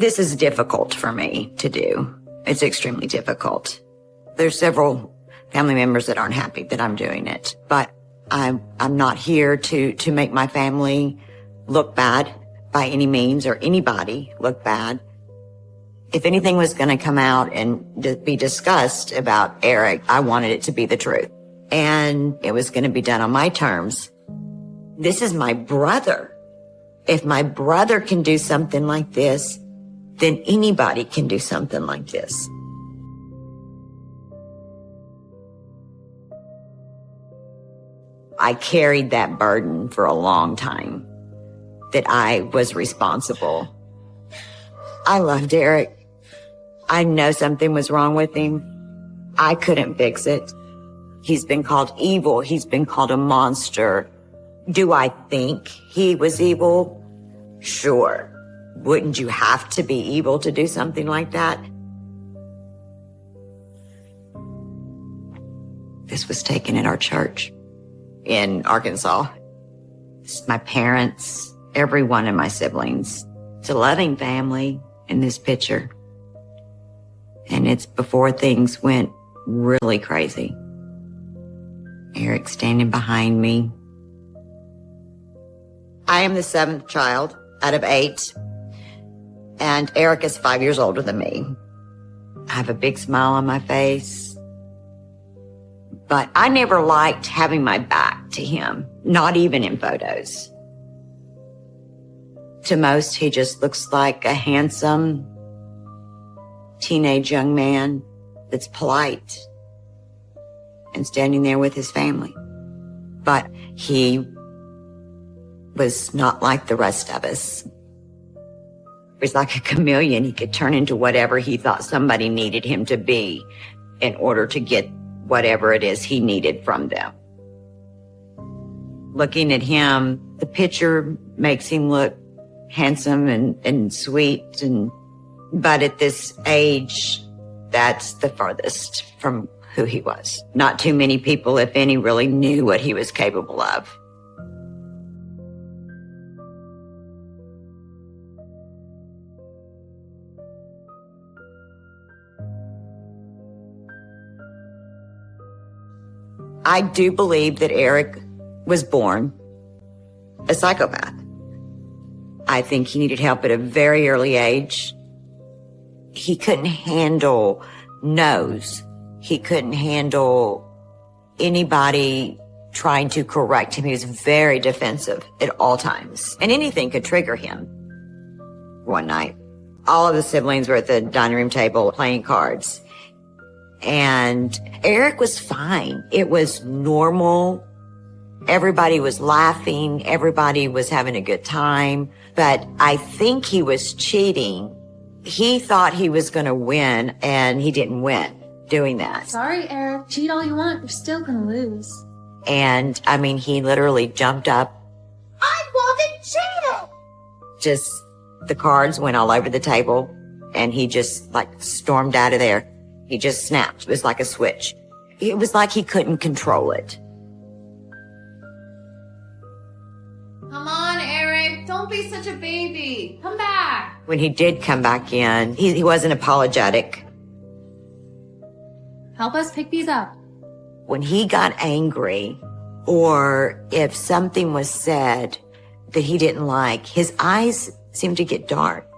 This is difficult for me to do. It's extremely difficult. There's several family members that aren't happy that I'm doing it, but I'm not here to make my family look bad by any means, or anybody look bad. If anything was going to come out and be discussed about Eric, I wanted it to be the truth. And it was going to be done on my terms. This is my brother. If my brother can do something like this, then anybody can do something like this. I carried that burden for a long time, that I was responsible. I loved Eric. I know something was wrong with him. I couldn't fix it. He's been called evil. He's been called a monster. Do I think he was evil? Sure. Wouldn't you have to be evil to do something like that? This was taken at our church in Arkansas. It's my parents, every one of my siblings. It's a loving family in this picture. And it's before things went really crazy. Eric standing behind me. I am the 7th child out of 8. And Eric is 5 years older than me. I have a big smile on my face. But I never liked having my back to him, not even in photos. To most, he just looks like a handsome teenage young man that's polite and standing there with his family. But he was not like the rest of us. He was like a chameleon. He could turn into whatever he thought somebody needed him to be in order to get whatever it is he needed from them. Looking at him, the picture makes him look handsome and sweet, but at this age, that's the farthest from who he was. Not too many people, if any, really knew what he was capable of. I do believe that Eric was born a psychopath. I think he needed help at a very early age. He couldn't handle no's. He couldn't handle anybody trying to correct him. He was very defensive at all times, and anything could trigger him. One night, all of the siblings were at the dining room table playing cards. And Eric was fine. It was normal. Everybody was laughing. Everybody was having a good time. But I think he was cheating. He thought he was going to win, and he didn't win doing that. Sorry, Eric. Cheat all you want. You're still going to lose. And, I mean, he literally jumped up. I wasn't cheating! Just, the cards went all over the table, and he just, stormed out of there. He just snapped. It was like a switch. It was like he couldn't control it. Come on, Eric. Don't be such a baby. Come back. When he did come back in, he wasn't apologetic. Help us pick these up. When he got angry, or if something was said that he didn't like, his eyes seemed to get dark.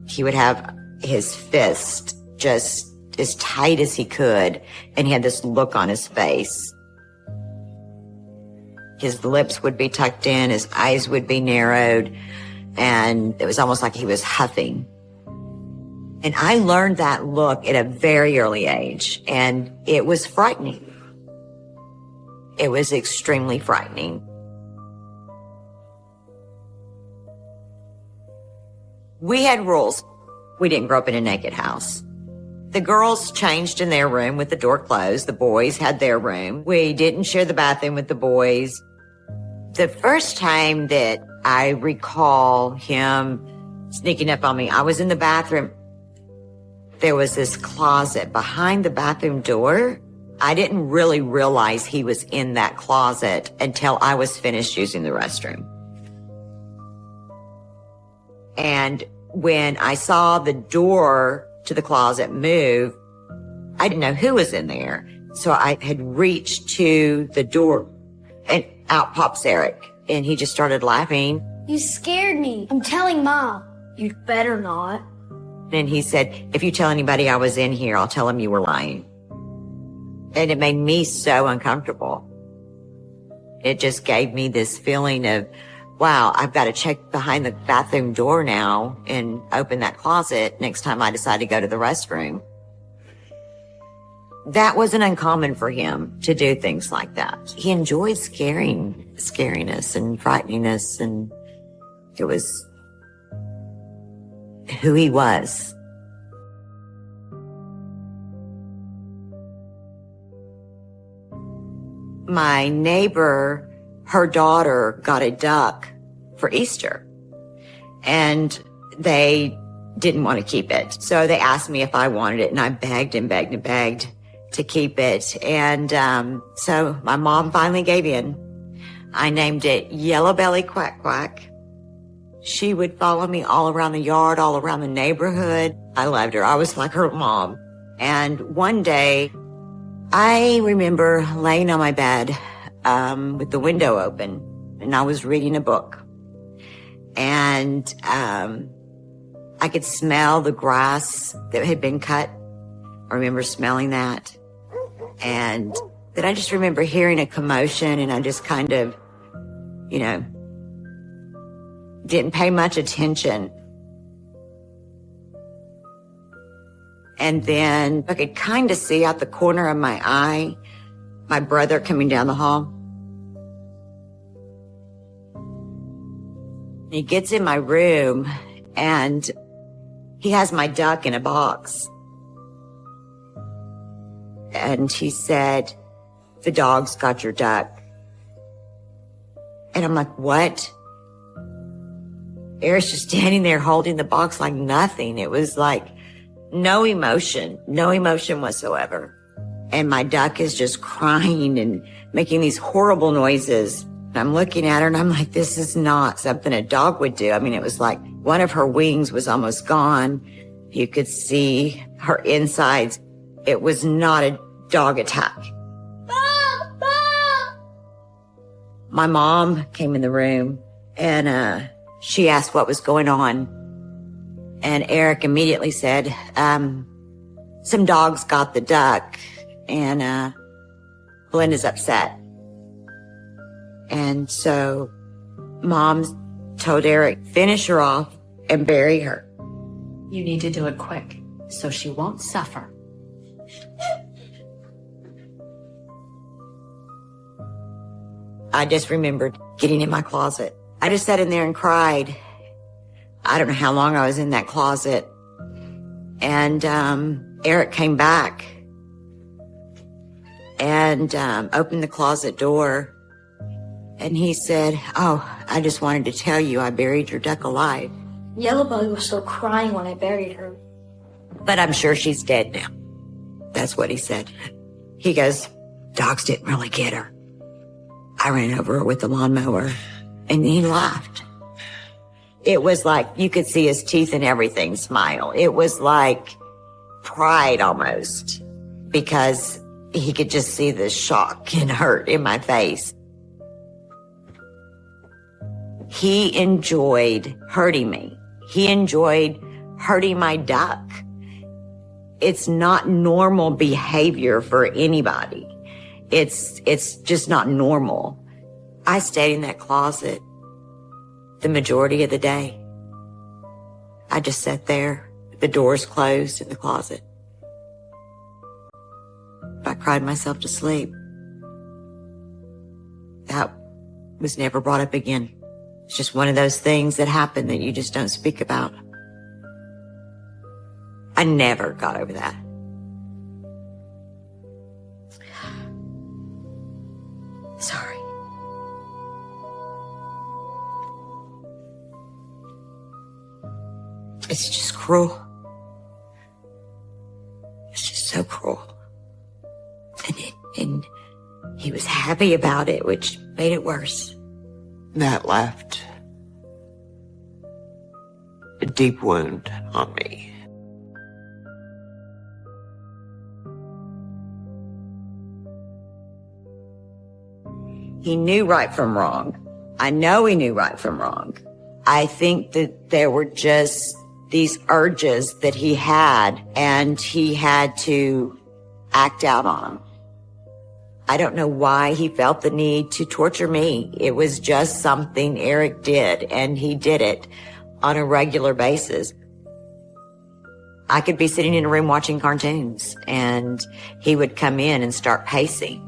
He would have his fist just as tight as he could, and he had this look on his face. His lips would be tucked in, his eyes would be narrowed, and it was almost like he was huffing. And I learned that look at a very early age, and it was frightening. It was extremely frightening. We had rules. We didn't grow up in a naked house. The girls changed in their room with the door closed. The boys had their room. We didn't share the bathroom with the boys. The first time that I recall him sneaking up on me, I was in the bathroom. There was this closet behind the bathroom door. I didn't really realize he was in that closet until I was finished using the restroom. And when I saw the door to the closet move, I didn't know who was in there. So I had reached to the door and out pops Eric. And he just started laughing. You scared me. I'm telling Mom. You'd better not. And he said, if you tell anybody I was in here, I'll tell them you were lying. And it made me so uncomfortable. It just gave me this feeling of, wow, I've got to check behind the bathroom door now and open that closet next time I decide to go to the restroom. That wasn't uncommon for him to do things like that. He enjoyed scaring us and frightening us, and it was who he was. My neighbor, her daughter got a duck for Easter, and they didn't want to keep it. So they asked me if I wanted it, and I begged and begged and begged to keep it. And so my mom finally gave in. I named it Yellow Belly Quack Quack. She would follow me all around the yard, all around the neighborhood. I loved her. I was like her mom. And one day, I remember laying on my bed with the window open, and I was reading a book. And I could smell the grass that had been cut. I remember smelling that. And then I just remember hearing a commotion, and I just kind of, didn't pay much attention. And then I could kind of see out the corner of my eye my brother coming down the hall. He gets in my room, and he has my duck in a box. And he said, the dog's got your duck. And I'm like, what? Eric's just standing there holding the box like nothing. It was like no emotion whatsoever. And my duck is just crying and making these horrible noises. I'm looking at her and I'm like, this is not something a dog would do. I mean, it was like one of her wings was almost gone. You could see her insides. It was not a dog attack. Mom! Mom! My mom came in the room, and she asked what was going on. And Eric immediately said, some dogs got the duck, and Belinda's upset. And so Mom told Eric, finish her off and bury her. You need to do it quick so she won't suffer. I just remembered getting in my closet. I just sat in there and cried. I don't know how long I was in that closet. And Eric came back and opened the closet door. And he said, oh, I just wanted to tell you I buried your duck alive. Yellow Belly was still crying when I buried her. But I'm sure she's dead now. That's what he said. He goes, dogs didn't really get her. I ran over her with the lawnmower, and he laughed. It was like you could see his teeth and everything smile. It was like pride almost, because he could just see the shock and hurt in my face. He enjoyed hurting me. He enjoyed hurting my duck. It's not normal behavior for anybody. It's just not normal. I stayed in that closet the majority of the day. I just sat there, the doors closed in the closet. I cried myself to sleep. That was never brought up again. It's just one of those things that happen that you just don't speak about. I never got over that. Sorry. It's just cruel. It's just so cruel. And he was happy about it, which made it worse. Nat left. a deep wound on me. He knew right from wrong. I know he knew right from wrong. I think that there were just these urges that he had, and he had to act out on them. I don't know why he felt the need to torture me. It was just something Eric did, and he did it on a regular basis. I could be sitting in a room watching cartoons, and he would come in and start pacing.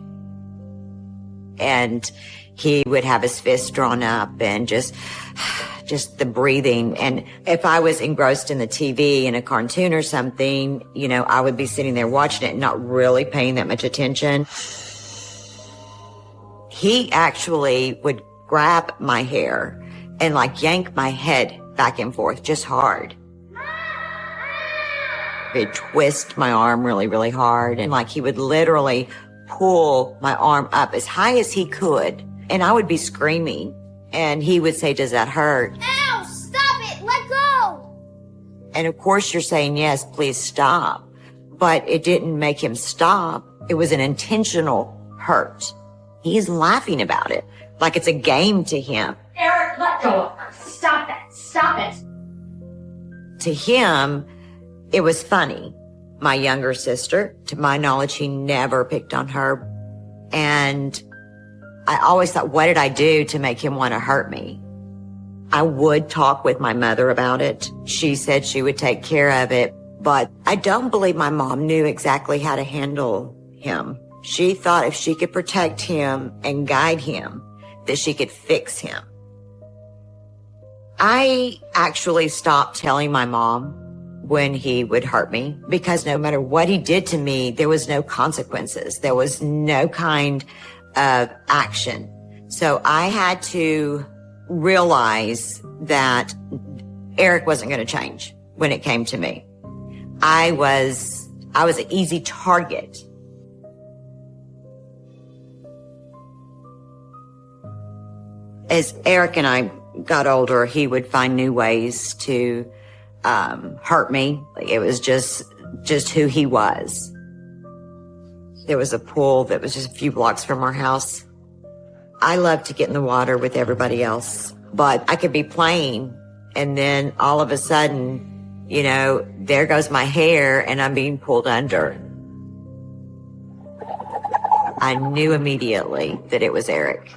And he would have his fists drawn up and just the breathing. And if I was engrossed in the TV in a cartoon or something, I would be sitting there watching it and not really paying that much attention. He actually would grab my hair and yank my head back and forth just hard. He'd twist my arm really, really hard. And he would literally pull my arm up as high as he could. And I would be screaming. And he would say, "Does that hurt?" Ow! Stop it! Let go! And of course you're saying, "Yes, please stop." But it didn't make him stop. It was an intentional hurt. He's laughing about it like it's a game to him. Eric, let go of her. Stop it. Stop it. To him, it was funny. My younger sister, to my knowledge, he never picked on her. And I always thought, what did I do to make him want to hurt me? I would talk with my mother about it. She said she would take care of it, but I don't believe my mom knew exactly how to handle him. She thought if she could protect him and guide him, that she could fix him. I actually stopped telling my mom when he would hurt me, because no matter what he did to me, there was no consequences. There was no kind of action. So I had to realize that Eric wasn't going to change when it came to me. I was an easy target. As Eric and I got older, he would find new ways to hurt me. It was just who he was. There was a pool that was just a few blocks from our house. I loved to get in the water with everybody else, but I could be playing, and then all of a sudden, there goes my hair and I'm being pulled under. I knew immediately that it was Eric.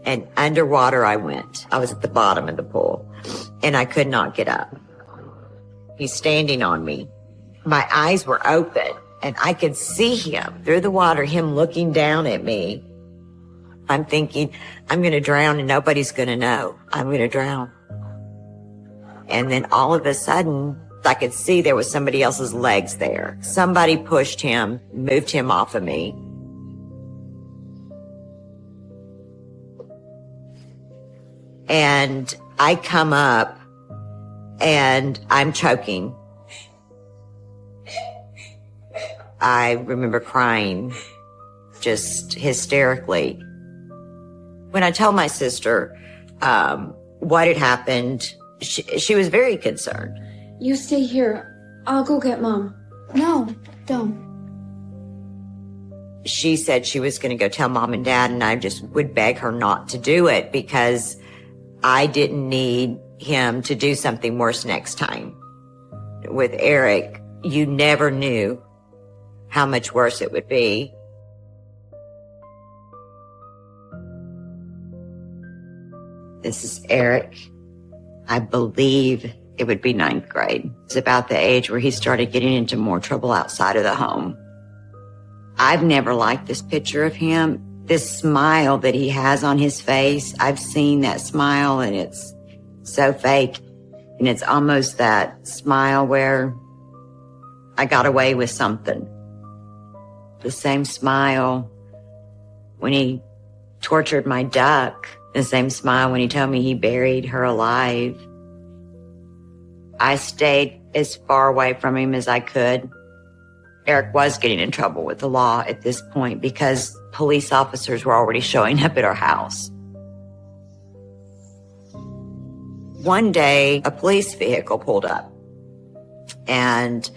And underwater I went. I was at the bottom of the pool, and I could not get up. He's standing on me. My eyes were open, and I could see him through the water, him looking down at me. I'm thinking, I'm going to drown and nobody's going to know. I'm going to drown. And then all of a sudden, I could see there was somebody else's legs there. Somebody pushed him, moved him off of me. And I come up and I'm choking. I remember crying just hysterically. When I told my sister what had happened, she was very concerned. You stay here. I'll go get Mom. No, don't. She said she was going to go tell Mom and Dad, and I just would beg her not to do it because I didn't need him to do something worse next time. With Eric, you never knew how much worse it would be. This is Eric. I believe it would be 9th grade. It's about the age where he started getting into more trouble outside of the home. I've never liked this picture of him. This smile that he has on his face, I've seen that smile and it's so fake. And it's almost that smile where I got away with something. The same smile when he tortured my duck. The same smile when he told me he buried her alive. I stayed as far away from him as I could. Eric was getting in trouble with the law at this point because police officers were already showing up at our house. One day, a police vehicle pulled up, and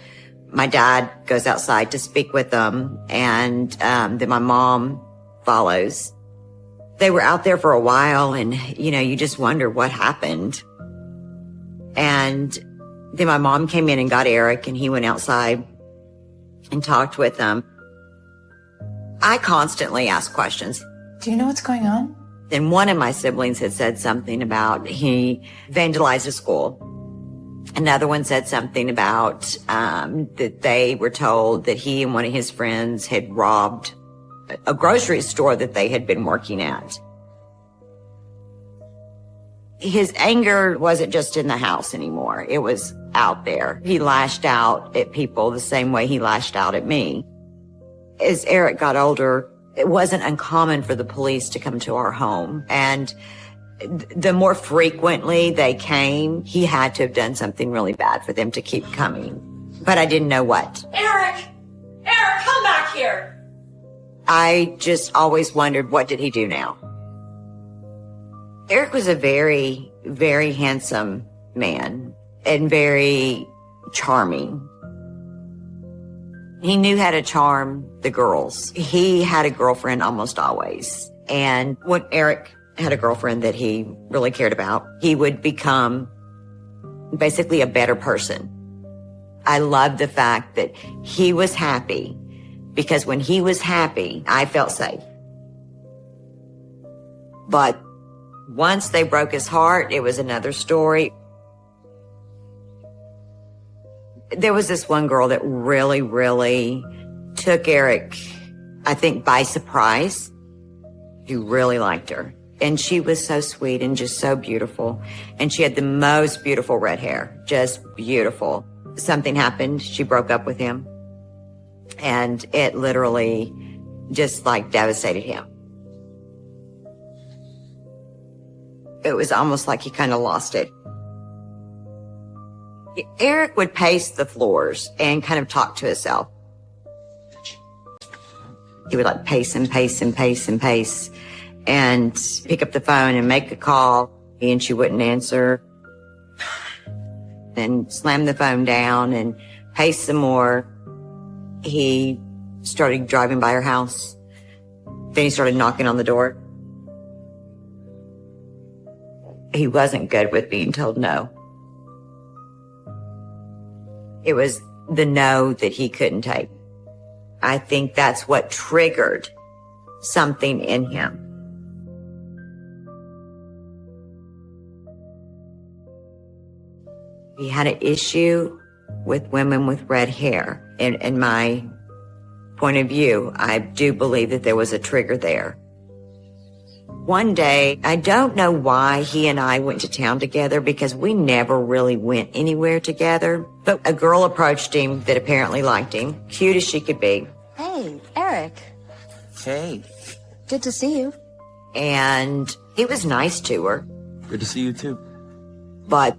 my dad goes outside to speak with them, and then my mom follows. They were out there for a while, and, you just wonder what happened. And then my mom came in and got Eric, and he went outside and talked with them. I constantly ask questions. Do you know what's going on? Then one of my siblings had said something about he vandalized a school. Another one said something about that they were told that he and one of his friends had robbed a grocery store that they had been working at. His anger wasn't just in the house anymore. It was out there. He lashed out at people the same way he lashed out at me. As Eric got older, it wasn't uncommon for the police to come to our home. And the more frequently they came, he had to have done something really bad for them to keep coming. But I didn't know what. Eric, come back here. I just always wondered, what did he do now? Eric was a very, very handsome man and very charming. He knew how to charm the girls. He had a girlfriend almost always. And when Eric had a girlfriend that he really cared about, he would become basically a better person. I loved the fact that he was happy, because when he was happy, I felt safe. But once they broke his heart, it was another story. There was this one girl that really, really took Eric, I think, by surprise. He really liked her. And she was so sweet and just so beautiful. And she had the most beautiful red hair, just beautiful. Something happened. She broke up with him. And it literally just devastated him. It was almost like he kind of lost it. Eric would pace the floors and kind of talk to himself. He would pace and pace and pace and pace and pick up the phone and make a call, and she wouldn't answer. And slam the phone down and pace some more. He started driving by her house. Then he started knocking on the door. He wasn't good with being told no. It was the no that he couldn't take. I think that's what triggered something in him. He had an issue with women with red hair. In my point of view, I do believe that there was a trigger there. One day, I don't know why he and I went to town together, because we never really went anywhere together. But a girl approached him that apparently liked him, cute as she could be. Hey, Eric. Hey. Good to see you. And he was nice to her. Good to see you too. But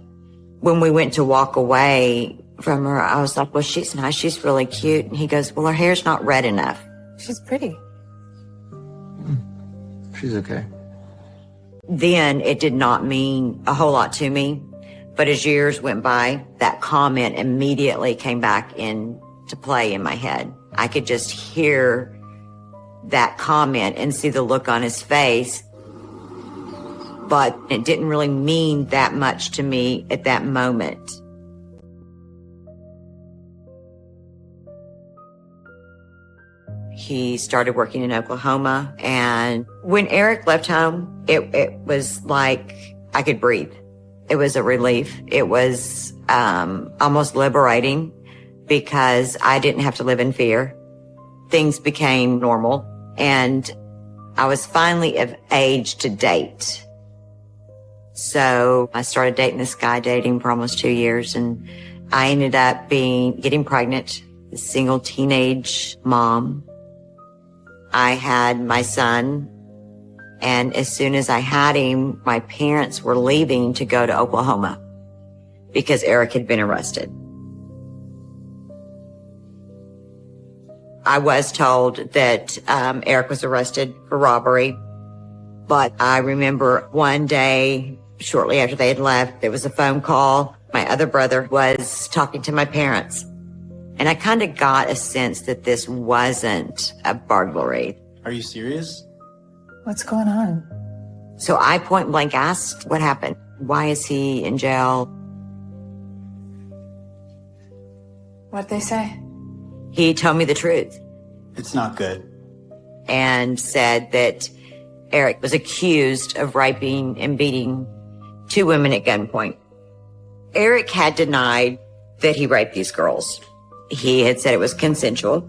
when we went to walk away from her, I was like, well, she's nice. She's really cute. And he goes, well, her hair's not red enough. She's pretty. She's okay. Then it did not mean a whole lot to me. But as years went by, that comment immediately came back into play in my head. I could just hear that comment and see the look on his face. But it didn't really mean that much to me at that moment. He started working in Oklahoma, and when Eric left home, it was like I could breathe. It was a relief. It was almost liberating, because I didn't have to live in fear. Things became normal, and I was finally of age to date. So I started dating this guy, dating for almost 2 years, and I ended up getting pregnant, a single teenage mom. I had my son, and as soon as I had him, my parents were leaving to go to Oklahoma because Eric had been arrested. I was told that Eric was arrested for robbery, but I remember one day Shortly after they had left, there was a phone call. My other brother was talking to my parents. And I kind of got a sense that this wasn't a burglary. Are you serious? What's going on? So I point blank asked what happened. Why is he in jail? What'd they say? He told me the truth It's not good. and said that Eric was accused of raping and beating 2 women at gunpoint. Eric had denied that he raped these girls. He had said it was consensual,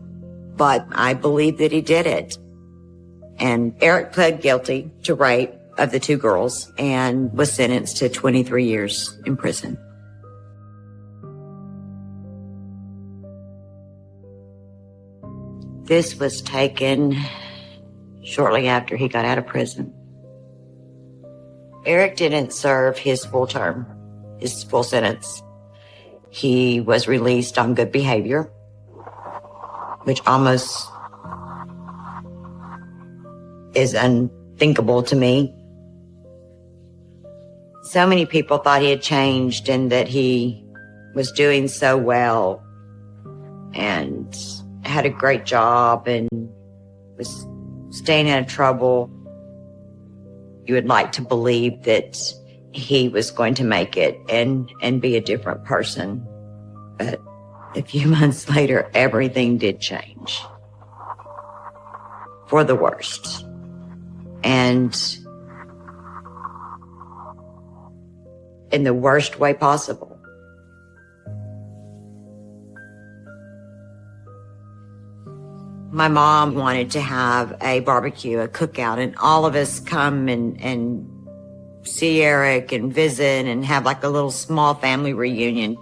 but I believe that he did it. And Eric pled guilty to rape of the 2 girls and was sentenced to 23 years in prison. This was taken shortly after he got out of prison. Eric didn't serve his full term, his full sentence. He was released on good behavior, which almost is unthinkable to me. So many people thought he had changed and that he was doing so well and had a great job and was staying out of trouble. You would like to believe that he was going to make it and be a different person. But a few months later, everything did change for the worst. And in the worst way possible. My mom wanted to have a barbecue, a cookout, and all of us come and see Eric and visit and have like a little small family reunion.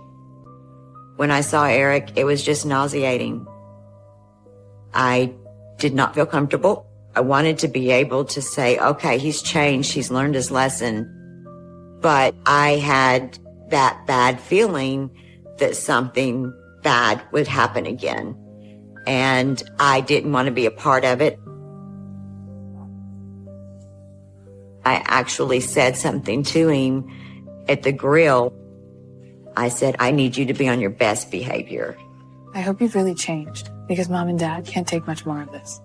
When I saw Eric, it was just nauseating. I did not feel comfortable. I wanted to be able to say, okay, he's changed, he's learned his lesson. But I had that bad feeling that something bad would happen again. And I didn't want to be a part of it. I actually said something to him at the grill. I said, I need you to be on your best behavior. I hope you've really changed, because Mom and Dad can't take much more of this.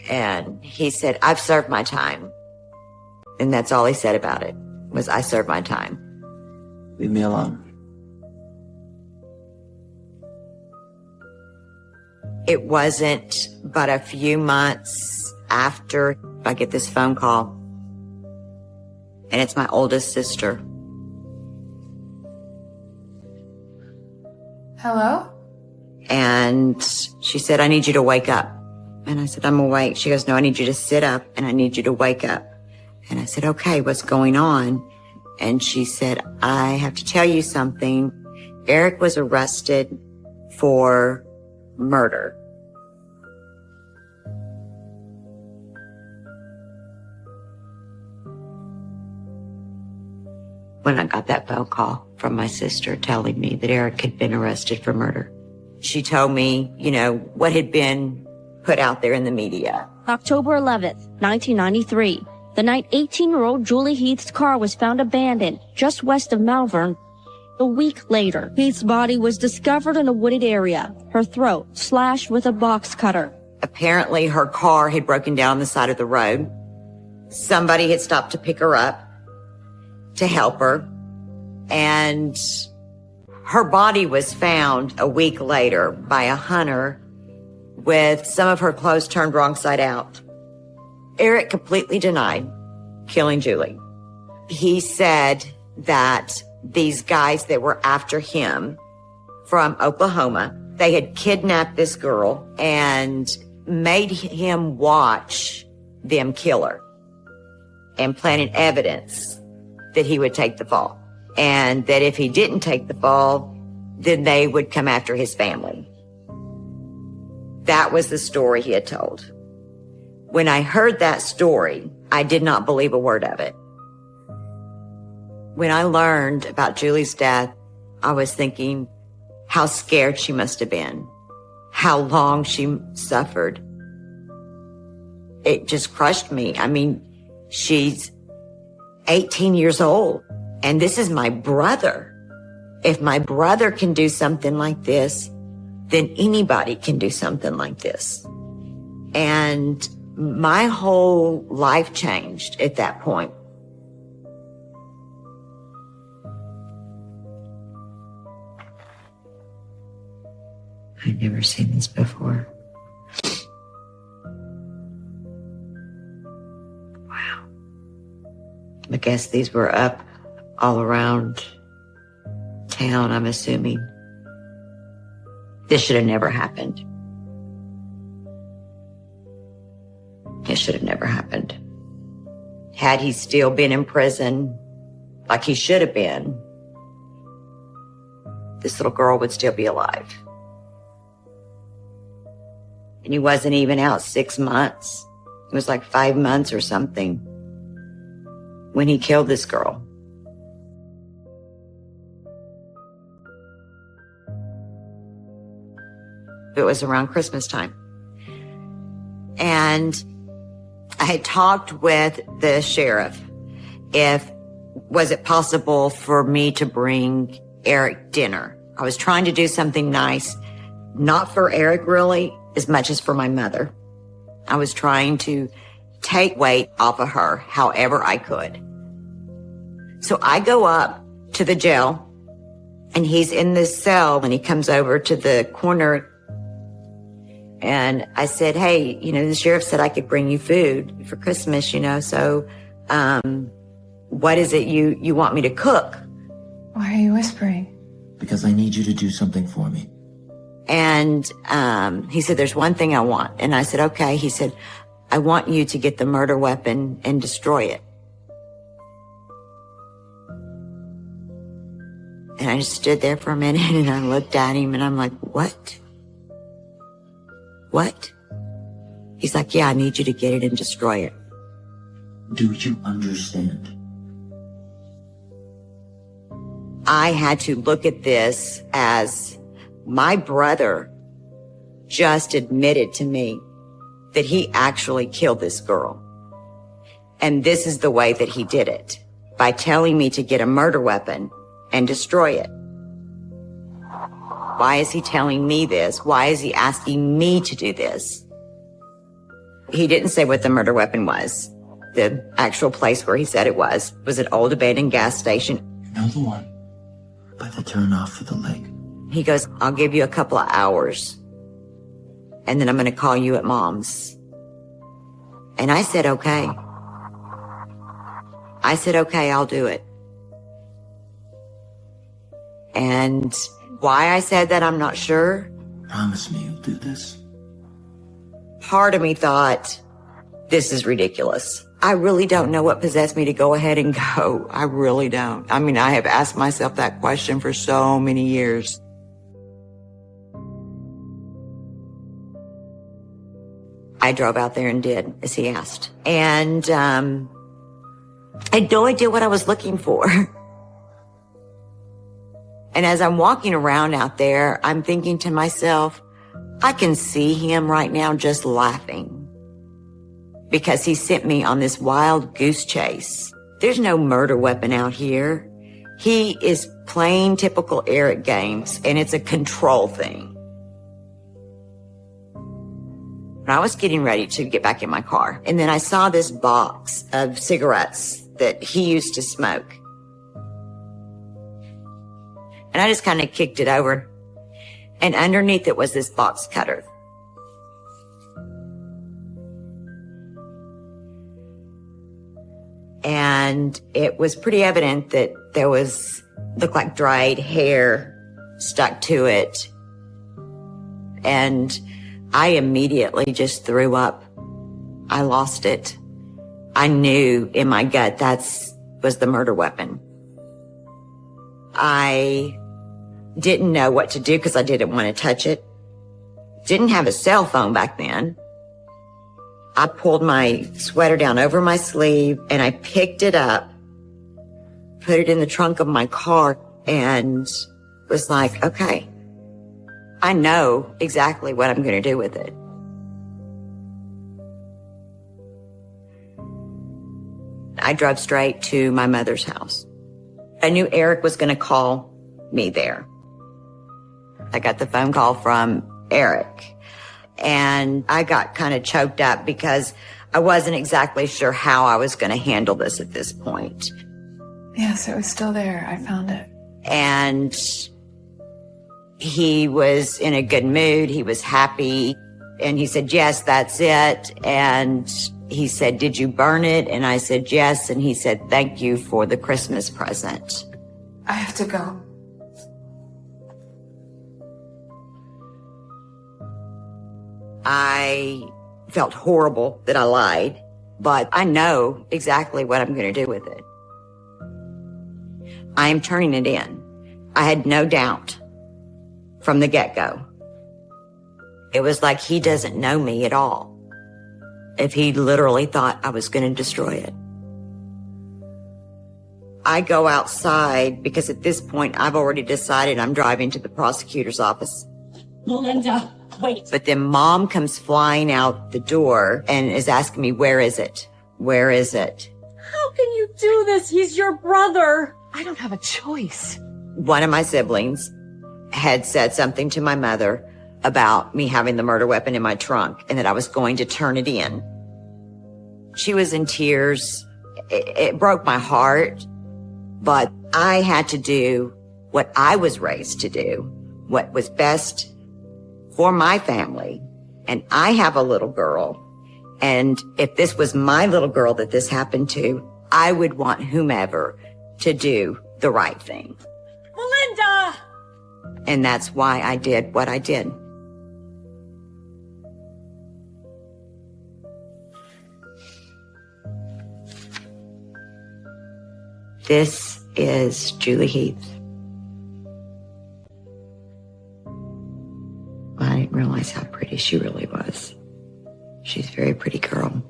And he said, I've served my time. And that's all he said about it, was I served my time. Leave me alone. It wasn't but a few months after I get this phone call. And it's my oldest sister. Hello? And she said, I need you to wake up. And I said, I'm awake. She goes, no, I need you to sit up and I need you to wake up. And I said, okay, what's going on? And she said, I have to tell you something. Eric was arrested for murder. When I got that phone call from my sister telling me that Eric had been arrested for murder, she told me, what had been put out there in the media. October 11th, 1993. The night 18-year-old Julie Heath's car was found abandoned just west of Malvern. A week later, Heath's body was discovered in a wooded area, her throat slashed with a box cutter. Apparently, her car had broken down on the side of the road. Somebody had stopped to pick her up, to help her. And her body was found a week later by a hunter with some of her clothes turned wrong side out. Eric completely denied killing Julie. He said that these guys that were after him from Oklahoma, they had kidnapped this girl and made him watch them kill her and planted evidence that he would take the fall. And that if he didn't take the fall, then they would come after his family. That was the story he had told. When I heard that story, I did not believe a word of it. When I learned about Julie's death, I was thinking how scared she must have been, how long she suffered. It just crushed me. I mean, she's 18 years old, and this is my brother. If my brother can do something like this, then anybody can do something like this. And my whole life changed at that point. I'd never seen this before. Wow. I guess these were up all around town, I'm assuming. This should have never happened. It should have never happened. Had he still been in prison like he should have been, this little girl would still be alive. And he wasn't even out 6 months. It was like 5 months or something when he killed this girl. It was around Christmas time. And I had talked with the sheriff was it possible for me to bring Eric dinner. I was trying to do something nice, not for Eric really, as much as for my mother. I was trying to take weight off of her however I could. So I go up to the jail, and he's in this cell, and he comes over to the corner, and I said, hey, the sheriff said I could bring you food for Christmas, so what is it you want me to cook? Why are you whispering? Because I need you to do something for me. And he said, there's one thing I want. And I said, okay. He said, I want you to get the murder weapon and destroy it. And I just stood there for a minute and I looked at him and I'm like, what? What? He's like, yeah, I need you to get it and destroy it. Do you understand? I had to look at this as my brother just admitted to me that he actually killed this girl. And this is the way that he did it, by telling me to get a murder weapon and destroy it. Why is he telling me this? Why is he asking me to do this? He didn't say what the murder weapon was. The actual place where he said it was an old abandoned gas station. You know the one by the turnoff for the lake. He goes, I'll give you a couple of hours, and then I'm going to call you at Mom's. And I said, okay. I said, okay, I'll do it. And why I said that, I'm not sure. Promise me you'll do this. Part of me thought, this is ridiculous. I really don't know what possessed me to go ahead and go. I really don't. I mean, I have asked myself that question for so many years. I drove out there and did as he asked. And I had no idea what I was looking for. And as I'm walking around out there, I'm thinking to myself, I can see him right now just laughing because he sent me on this wild goose chase. There's no murder weapon out here. He is playing typical Eric games, and it's a control thing. I was getting ready to get back in my car, and then I saw this box of cigarettes that he used to smoke. And I just kind of kicked it over, and underneath it was this box cutter. And it was pretty evident that there looked like dried hair stuck to it. And I immediately just threw up. I lost it. I knew in my gut was the murder weapon. I didn't know what to do because I didn't want to touch it. Didn't have a cell phone back then. I pulled my sweater down over my sleeve and I picked it up, put it in the trunk of my car, and was like, okay, I know exactly what I'm going to do with it. I drove straight to my mother's house. I knew Eric was going to call me there. I got the phone call from Eric, and I got kind of choked up because I wasn't exactly sure how I was going to handle this at this point. Yes, it was still there. I found it. And he was in a good mood. He was happy. And he said, yes, that's it. And he said, did you burn it? And I said, yes. And he said, thank you for the Christmas present. I have to go. I felt horrible that I lied, but I know exactly what I'm going to do with it. I am turning it in. I had no doubt from the get-go. It was like he doesn't know me at all. If he literally thought I was going to destroy it. I go outside because at this point I've already decided I'm driving to the prosecutor's office. Melinda, wait. But then Mom comes flying out the door and is asking me, where is it? Where is it? How can you do this? He's your brother. I don't have a choice. One of my siblings had said something to my mother about me having the murder weapon in my trunk and that I was going to turn it in. She was in tears. It broke my heart, but I had to do what I was raised to do, what was best for my family. And I have a little girl. And if this was my little girl that this happened to, I would want whomever to do the right thing. Melinda! And that's why I did what I did. This is Julie Heath. I didn't realize how pretty she really was. She's a very pretty girl.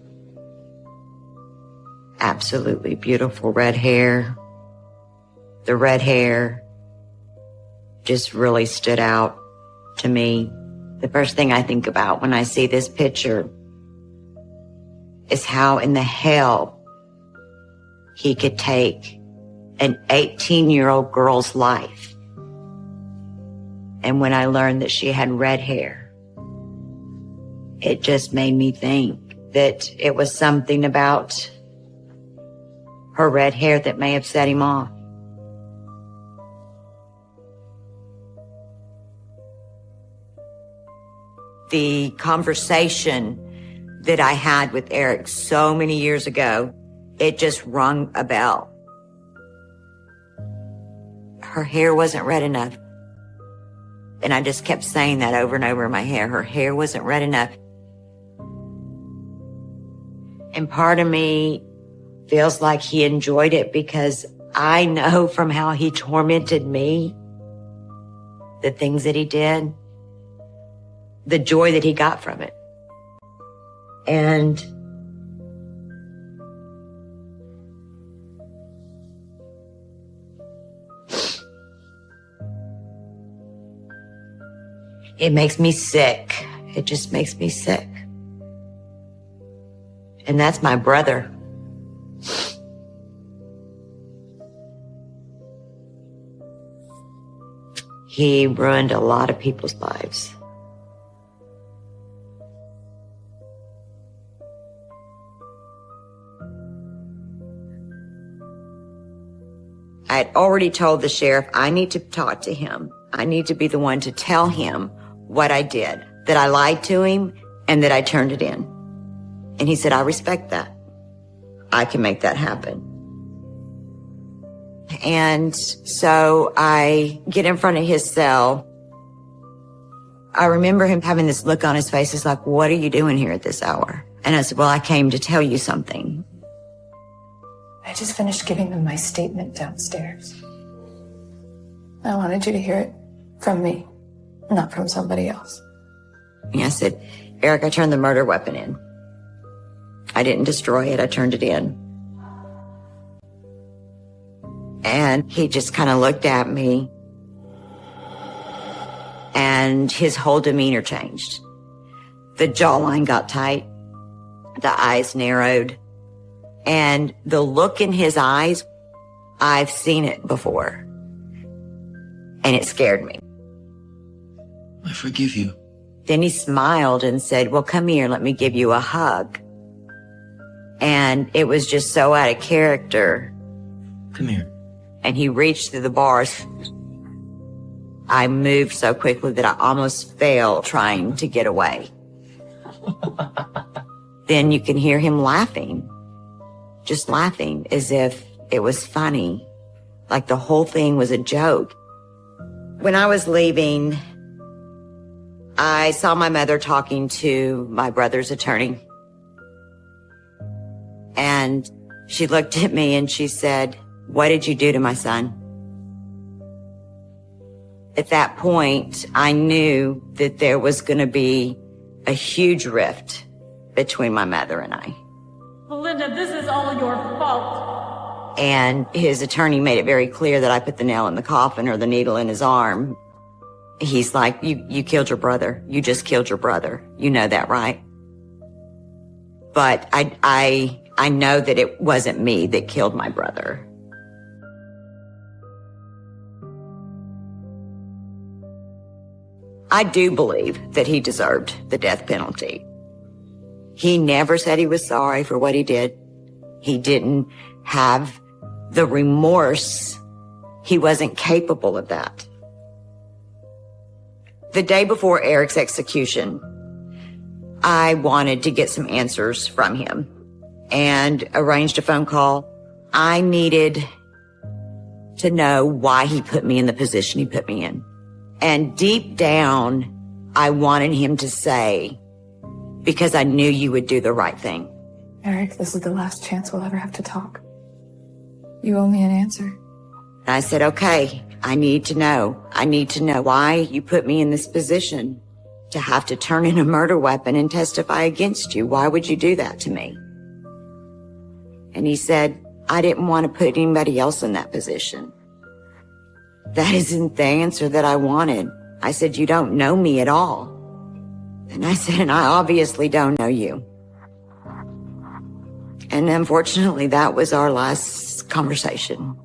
Absolutely beautiful red hair. The red hair just really stood out to me. The first thing I think about when I see this picture is how in the hell he could take an 18-year-old girl's life. And when I learned that she had red hair, it just made me think that it was something about her red hair that may have set him off. The conversation that I had with Eric so many years ago, it just rung a bell. Her hair wasn't red enough. And I just kept saying that over and over in my head. Her hair wasn't red enough. And part of me feels like he enjoyed it because I know from how he tormented me, the things that he did, the joy that he got from it. And it makes me sick. It just makes me sick. And that's my brother. He ruined a lot of people's lives. I had already told the sheriff, I need to talk to him. I need to be the one to tell him what I did, that I lied to him and that I turned it in. And he said, I respect that. I can make that happen. And so I get in front of his cell. I remember him having this look on his face. He's like, what are you doing here at this hour? And I said, well, I came to tell you something. I just finished giving them my statement downstairs. I wanted you to hear it from me, not from somebody else. And I said, Eric, I turned the murder weapon in. I didn't destroy it. I turned it in. And he just kind of looked at me and his whole demeanor changed. The jawline got tight. The eyes narrowed. And the look in his eyes, I've seen it before. And it scared me. I forgive you. Then he smiled and said, well, come here, let me give you a hug. And it was just so out of character. Come here. And he reached through the bars. I moved so quickly that I almost fell trying to get away. Then you can hear him laughing, just laughing as if it was funny, like the whole thing was a joke. When I was leaving, I saw my mother talking to my brother's attorney. And she looked at me and she said, what did you do to my son? At that point, I knew that there was going to be a huge rift between my mother and I. Melinda, this is all your fault. And his attorney made it very clear that I put the nail in the coffin or the needle in his arm. He's like, you killed your brother. You just killed your brother. You know that, right? But I know that it wasn't me that killed my brother. I do believe that he deserved the death penalty. He never said he was sorry for what he did. He didn't have the remorse. He wasn't capable of that. The day before Eric's execution, I wanted to get some answers from him and arranged a phone call. I needed to know why he put me in the position he put me in. And deep down, I wanted him to say, because I knew you would do the right thing. Eric, this is the last chance we'll ever have to talk. You owe me an answer. And I said, okay, I need to know. I need to know why you put me in this position to have to turn in a murder weapon and testify against you. Why would you do that to me? And he said, I didn't want to put anybody else in that position. That isn't the answer that I wanted. I said, you don't know me at all. And I said, and I obviously don't know you. And unfortunately, that was our last conversation.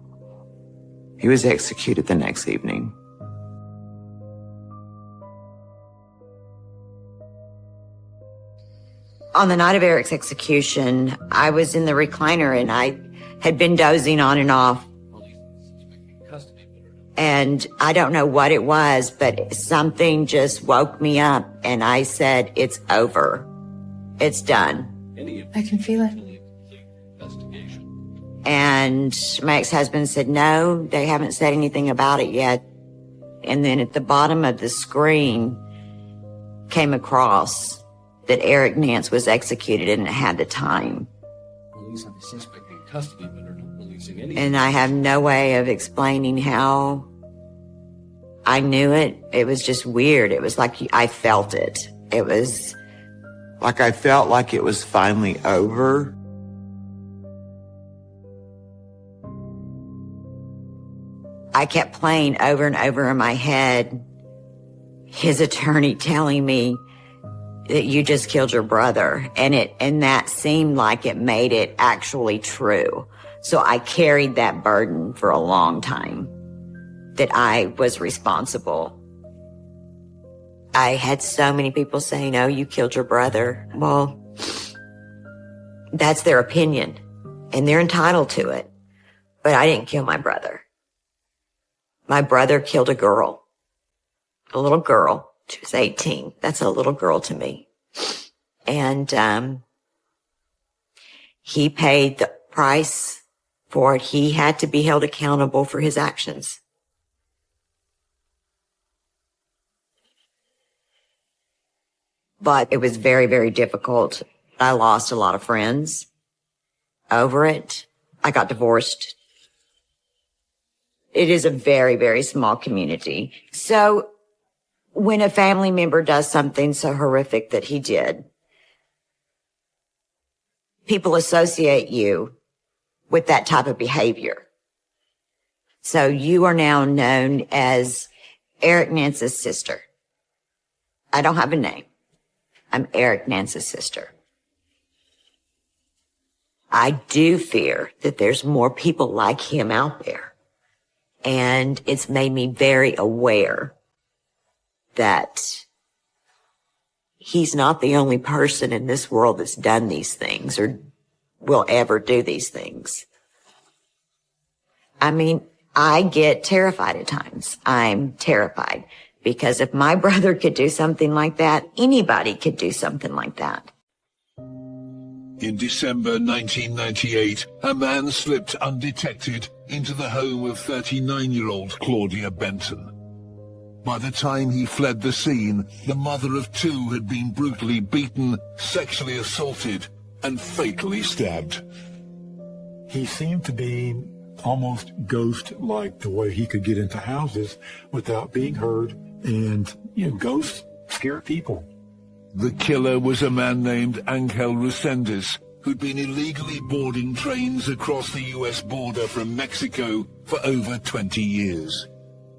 He was executed the next evening. On the night of Eric's execution, I was in the recliner and I had been dozing on and off. And I don't know what it was, but something just woke me up and I said, it's over. It's done. I can feel it. And my ex-husband said, no, they haven't said anything about it yet. And then at the bottom of the screen came across that Eric Nance was executed and it had the time. And I have no way of explaining how I knew it. It was just weird. It was like I felt it. It was Like I felt like it was finally over. I kept playing over and over in my head his attorney telling me that you just killed your brother. And that seemed like it made it actually true. So I carried that burden for a long time, that I was responsible. I had so many people saying, oh, you killed your brother. Well, that's their opinion and they're entitled to it. But I didn't kill my brother. My brother killed a girl, a little girl. She was 18. That's a little girl to me. And he paid the price for it. He had to be held accountable for his actions. But it was very, very difficult. I lost a lot of friends over it. I got divorced. It is a very, very small community. So when a family member does something so horrific that he did, people associate you with that type of behavior. So you are now known as Eric Nance's sister. I don't have a name. I'm Eric Nance's sister. I do fear that there's more people like him out there. And it's made me very aware that he's not the only person in this world that's done these things or will ever do these things. I mean, I get terrified at times. I'm terrified because if my brother could do something like that, anybody could do something like that. In December 1998, a man slipped undetected into the home of 39-year-old Claudia Benton. By the time he fled the scene, the mother of two had been brutally beaten, sexually assaulted, and fatally stabbed. He seemed to be almost ghost-like, the way he could get into houses without being heard, and, ghosts scare people. The killer was a man named Angel Reséndez, who'd been illegally boarding trains across the U.S. border from Mexico for over 20 years.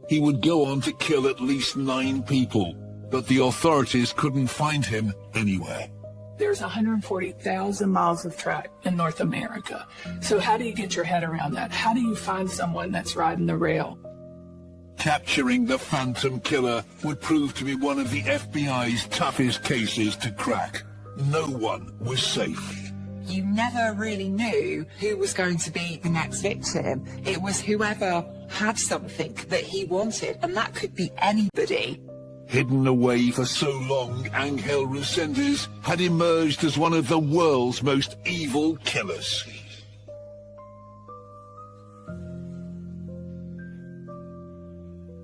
He would go on to kill at least 9 people, but the authorities couldn't find him anywhere. There's 140,000 miles of track in North America. So how do you get your head around that? How do you find someone that's riding the rail? Capturing the Phantom Killer would prove to be one of the FBI's toughest cases to crack. No one was safe. You never really knew who was going to be the next victim. It was whoever had something that he wanted, and that could be anybody. Hidden away for so long, Angel Reséndez had emerged as one of the world's most evil killers.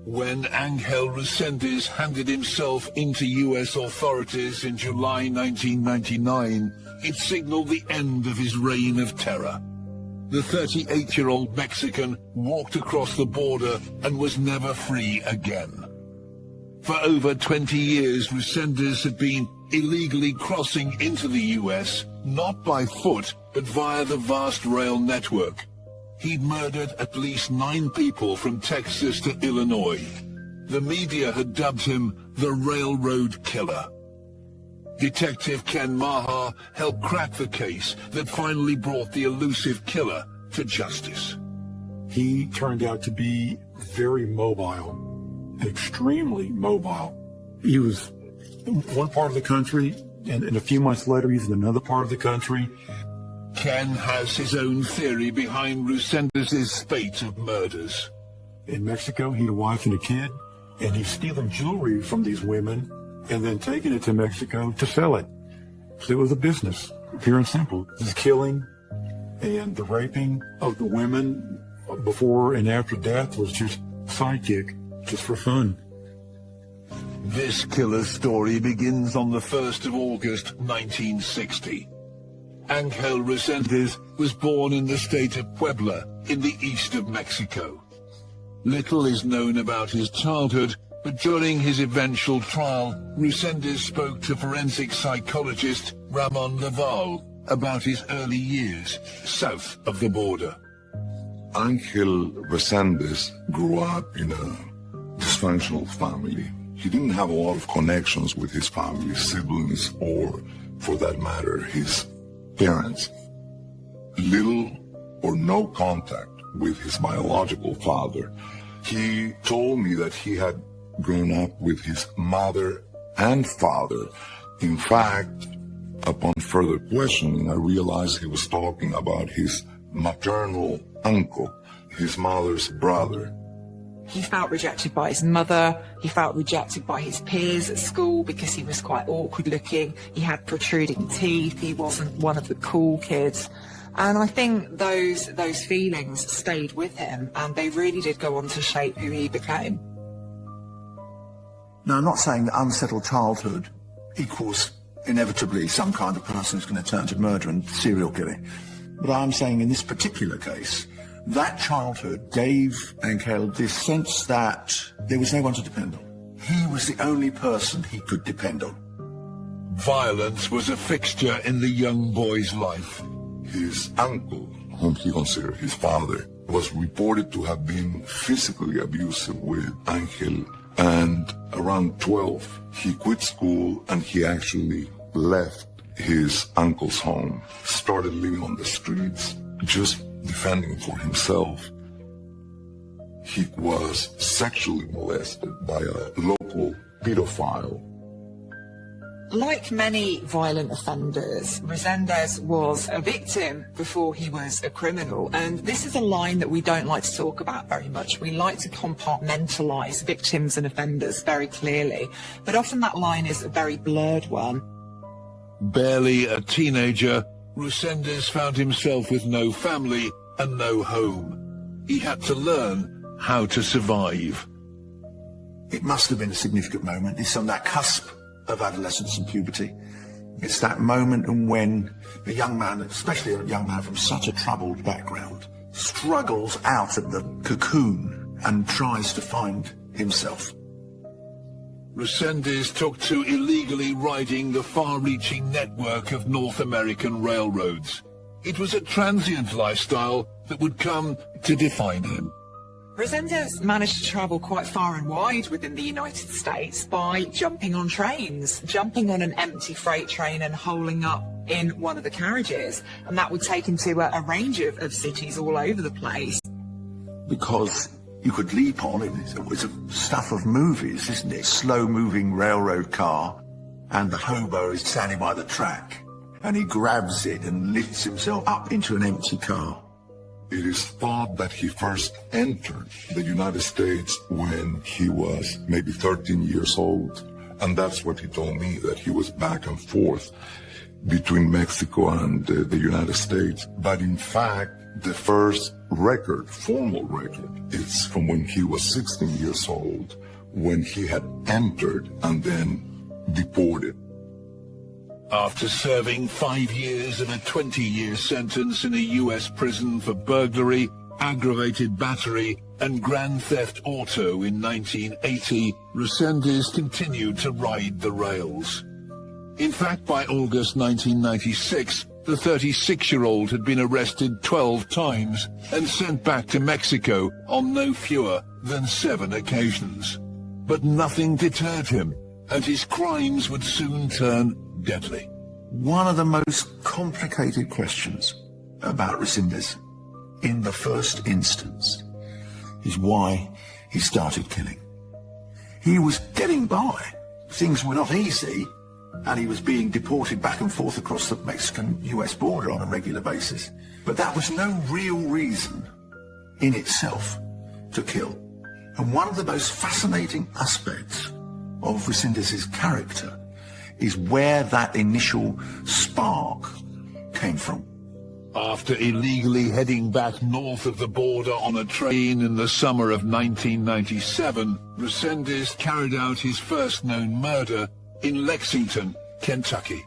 When Angel Reséndez handed himself into U.S. authorities in July 1999, it signaled the end of his reign of terror. The 38-year-old Mexican walked across the border and was never free again. For over 20 years, Reséndez had been illegally crossing into the U.S., not by foot, but via the vast rail network. He'd murdered at least 9 people from Texas to Illinois. The media had dubbed him the Railroad Killer. Detective Ken Maha helped crack the case that finally brought the elusive killer to justice. He turned out to be very mobile. Extremely mobile. He was in one part of the country, and a few months later he's in another part of the country. Ken has his own theory behind Reséndez's spate of murders. In Mexico, he had a wife and a kid, and he's stealing jewelry from these women and then taking it to Mexico to sell it. So it was a business, pure and simple. His killing and the raping of the women before and after death was just sidekick. Just for fun. This killer's story begins on the 1st of August 1960. Angel Reséndez was born in the state of Puebla in the east of Mexico. Little is known about his childhood, but during his eventual trial, Reséndez spoke to forensic psychologist Ramon Laval about his early years south of the border. Angel Reséndez grew up in a dysfunctional family. He didn't have a lot of connections with his family, siblings, or, for that matter, his parents. Little or no contact with his biological father. He told me that he had grown up with his mother and father. In fact, upon further questioning, I realized he was talking about his maternal uncle, his mother's brother. He felt rejected by his mother. He felt rejected by his peers at school because he was quite awkward looking. He had protruding teeth. He wasn't one of the cool kids. And I think those feelings stayed with him, and they really did go on to shape who he became. Now, I'm not saying that unsettled childhood equals inevitably some kind of person who's going to turn to murder and serial killing. But I'm saying in this particular case, that childhood gave Angel this sense that there was no one to depend on. He was the only person he could depend on. Violence was a fixture in the young boy's life. His uncle, whom he considered his father, was reported to have been physically abusive with Angel. And around 12, he quit school and he actually left his uncle's home, started living on the streets, just defending for himself. He was sexually molested by a local pedophile. Like many violent offenders, Resendez was a victim before he was a criminal, and this is a line that we don't like to talk about very much. We like to compartmentalise victims and offenders very clearly, but often that line is a very blurred one. Barely a teenager, Resendez found himself with no family and no home. He had to learn how to survive. It must have been a significant moment. It's on that cusp of adolescence and puberty. It's that moment when a young man, especially a young man from such a troubled background, struggles out of the cocoon and tries to find himself. Resendez took to illegally riding the far-reaching network of North American railroads. It was a transient lifestyle that would come to define him. Resendez managed to travel quite far and wide within the United States by jumping on trains, jumping on an empty freight train and holing up in one of the carriages. And that would take him to a range of cities all over the place. Because you could leap on it. It's a stuff of movies, isn't it? Slow-moving railroad car, and the hobo is standing by the track, and he grabs it and lifts himself up into an empty car. It is thought that he first entered the United States when he was maybe 13 years old. And that's what he told me, that he was back and forth between Mexico and the United States. But in fact, the first record, formal record, is from when he was 16 years old, when he had entered and then deported. After serving 5 years and a 20-year sentence in a U.S. prison for burglary, aggravated battery, and grand theft auto in 1980, Resendez continued to ride the rails. In fact, by August 1996, the 36-year-old had been arrested 12 times and sent back to Mexico on no fewer than 7 occasions. But nothing deterred him, and his crimes would soon turn deadly. One of the most complicated questions about Resendez in the first instance is why he started killing. He was getting by. Things were not easy, and he was being deported back and forth across the Mexican-US border on a regular basis. But that was no real reason in itself to kill. And one of the most fascinating aspects of Resendez's character is where that initial spark came from. After illegally heading back north of the border on a train in the summer of 1997, Resendez carried out his first known murder in Lexington, Kentucky.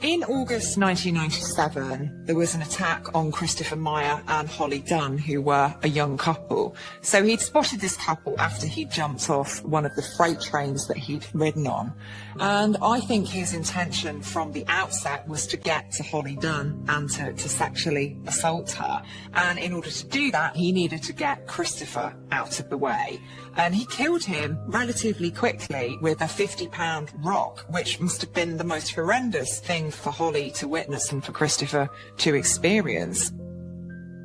In August 1997, there was an attack on Christopher Meyer and Holly Dunn, who were a young couple. So he'd spotted this couple after he'd jumped off one of the freight trains that he'd ridden on. And I think his intention from the outset was to get to Holly Dunn and to sexually assault her. And in order to do that, he needed to get Christopher out of the way. And he killed him relatively quickly with a 50-pound rock, which must have been the most horrendous thing for Holly to witness and for Christopher to experience.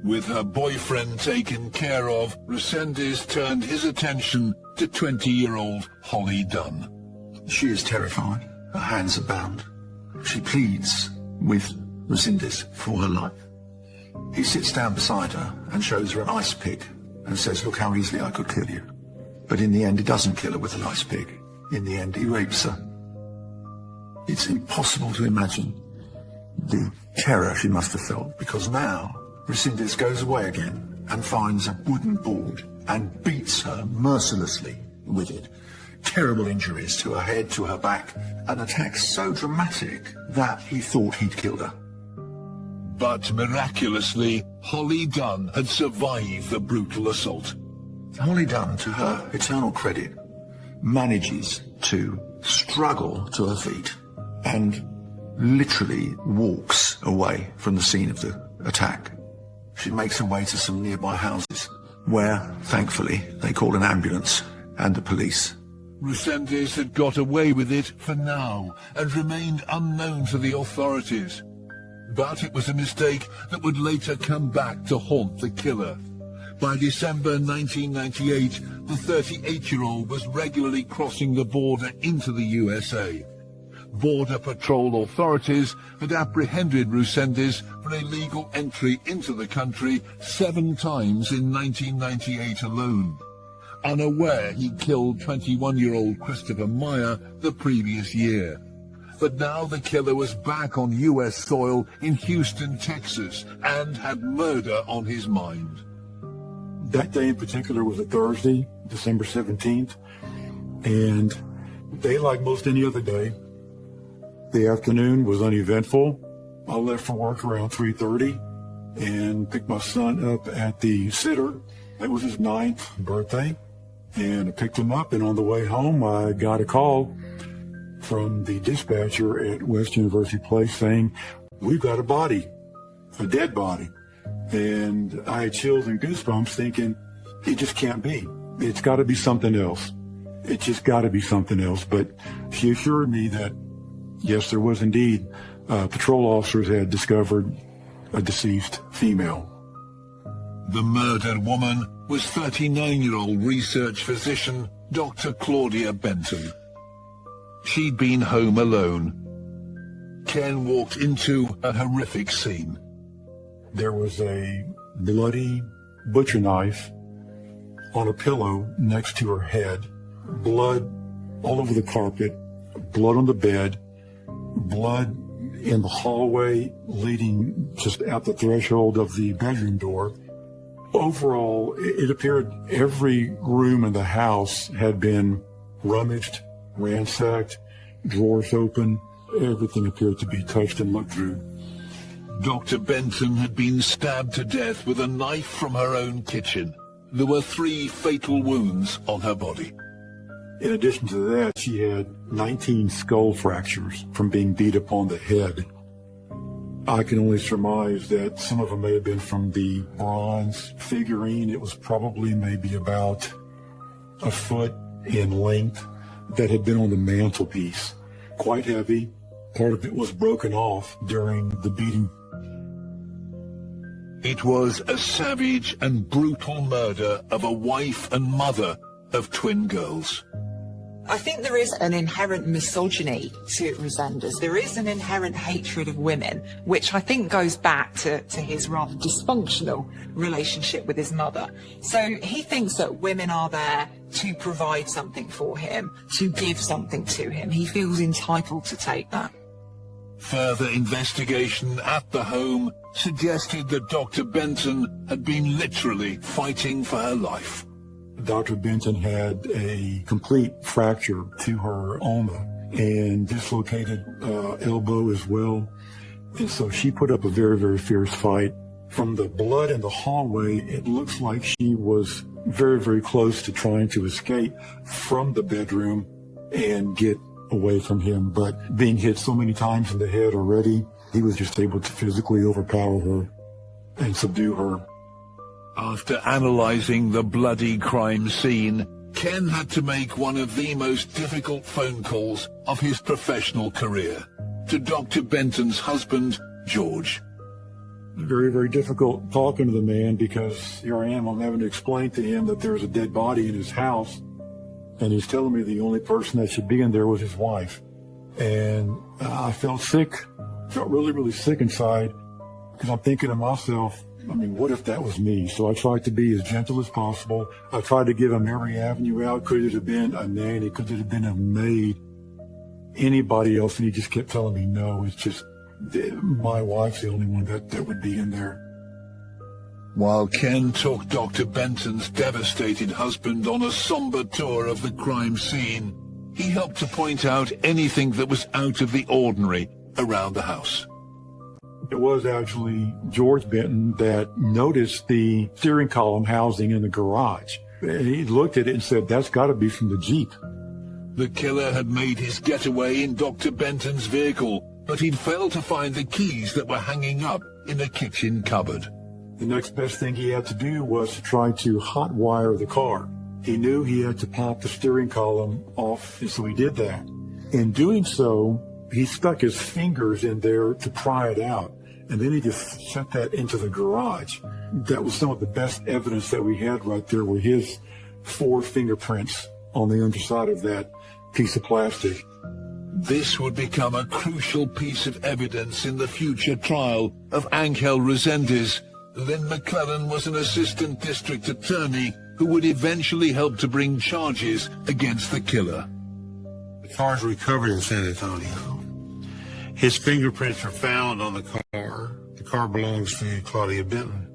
With her boyfriend taken care of, Resendez turned his attention to 20-year-old Holly Dunn. She is terrified. Her hands are bound. She pleads with Resendez for her life. He sits down beside her and shows her an ice pick and says, "Look how easily I could kill you." But in the end, he doesn't kill her with an ice pick. In the end, he rapes her. It's impossible to imagine the terror she must have felt, because now Resendez goes away again and finds a wooden board and beats her mercilessly with it. Terrible injuries to her head, to her back, an attack so dramatic that he thought he'd killed her. But miraculously, Holly Dunn had survived the brutal assault. Holly Dunn, to her eternal credit, manages to struggle to her feet and literally walks away from the scene of the attack. She makes her way to some nearby houses where, thankfully, they call an ambulance and the police. Resendiz had got away with it for now and remained unknown to the authorities. But it was a mistake that would later come back to haunt the killer. By December 1998, the 38-year-old was regularly crossing the border into the USA. Border Patrol authorities had apprehended Resendiz for illegal entry into the country 7 times in 1998 alone. Unaware he killed 21-year-old Christopher Meyer the previous year. But now the killer was back on U.S. soil in Houston, Texas, and had murder on his mind. That day in particular was a Thursday, December 17th, and day like most any other day. The afternoon was uneventful. I left for work around 3:30 and picked my son up at the sitter. It was his 9th birthday, and I picked him up, and on the way home I got a call from the dispatcher at West University Place saying, "We've got a body, a dead body." And I had chills and goosebumps thinking, it just can't be. It's got to be something else. It's just got to be something else. But she assured me that, yes, there was indeed. Patrol officers had discovered a deceased female. The murdered woman was 39-year-old research physician Dr. Claudia Benton. She'd been home alone. Ken walked into a horrific scene. There was a bloody butcher knife on a pillow next to her head, blood all over the carpet, blood on the bed, blood in the hallway leading just out the threshold of the bedroom door. Overall, it appeared every room in the house had been rummaged, ransacked, drawers open. Everything appeared to be touched and looked through. Dr. Benton had been stabbed to death with a knife from her own kitchen. There were 3 fatal wounds on her body. In addition to that, she had 19 skull fractures from being beat upon the head. I can only surmise that some of them may have been from the bronze figurine. It was probably maybe about a foot in length that had been on the mantelpiece. Quite heavy. Part of it was broken off during the beating. It was a savage and brutal murder of a wife and mother of twin girls. I think there is an inherent misogyny to Resendiz. There is an inherent hatred of women, which I think goes back to his rather dysfunctional relationship with his mother. So he thinks that women are there to provide something for him, to give something to him. He feels entitled to take that. Further investigation at the home suggested that Dr. Benton had been literally fighting for her life. Dr. Benton had a complete fracture to her ulna and dislocated elbow as well. And so she put up a very, very fierce fight. From the blood in the hallway, it looks like she was very, very close to trying to escape from the bedroom and get away from him. But being hit so many times in the head already, he was just able to physically overpower her and subdue her. After analyzing the bloody crime scene, Ken had to make one of the most difficult phone calls of his professional career to Dr. Benton's husband, George. Very, very difficult talking to the man because here I am, I'm having to explain to him that there's a dead body in his house, and he's telling me the only person that should be in there was his wife. And I felt sick, felt really, really sick inside because I'm thinking to myself, I mean, what if that was me? So I tried to be as gentle as possible. I tried to give him every avenue out. Could it have been a nanny? Could it have been a maid? Anybody else? And he just kept telling me, no, it's just my wife's the only one that would be in there. While Ken took Dr. Benton's devastated husband on a somber tour of the crime scene, he helped to point out anything that was out of the ordinary around the house. It was actually George Benton that noticed the steering column housing in the garage. He looked at it and said, that's got to be from the Jeep. The killer had made his getaway in Dr. Benton's vehicle, but he'd failed to find the keys that were hanging up in the kitchen cupboard. The next best thing he had to do was to try to hotwire the car. He knew he had to pop the steering column off, and so he did that. In doing so, he stuck his fingers in there to pry it out, and then he just sent that into the garage. That was some of the best evidence that we had right there, were his 4 fingerprints on the underside of that piece of plastic. This would become a crucial piece of evidence in the future trial of Angel Resendez. Lynn McClellan was an assistant district attorney who would eventually help to bring charges against the killer. The car's recovered in San Antonio. His fingerprints are found on the car. The car belongs to Claudia Benton.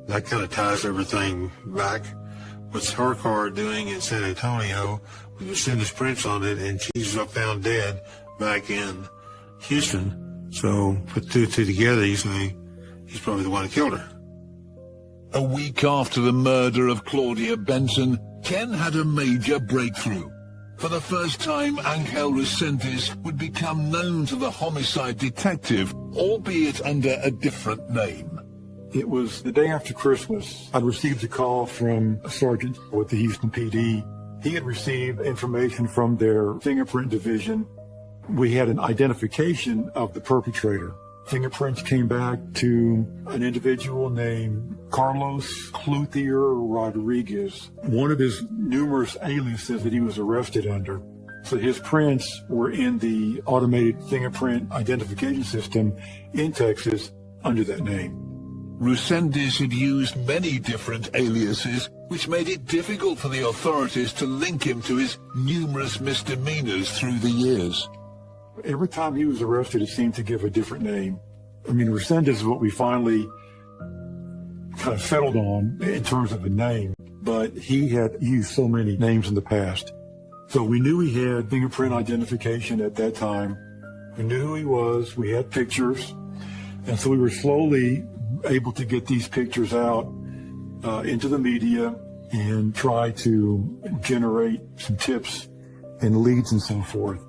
That kind of ties everything back. What's her car doing in San Antonio? We would send his prints on it, and she's found dead back in Houston. So put 2 and 2 together, you say he's probably the one who killed her. A week after the murder of Claudia Benton, Ken had a major breakthrough. For the first time, Angel Resendez would become known to the homicide detective, albeit under a different name. It was the day after Christmas. I'd received a call from a sergeant with the Houston PD. He had received information from their fingerprint division. We had an identification of the perpetrator. Fingerprints came back to an individual named Carlos Clouthier Rodriguez, one of his numerous aliases that he was arrested under. So his prints were in the automated fingerprint identification system in Texas under that name. Resendez had used many different aliases, which made it difficult for the authorities to link him to his numerous misdemeanors through the years. Every time he was arrested, it seemed to give a different name. I mean, Resendez is what we finally kind of settled on in terms of a name, but he had used so many names in the past. So we knew he had fingerprint identification at that time. We knew who he was. We had pictures. And so we were slowly able to get these pictures out into the media and try to generate some tips and leads and so forth.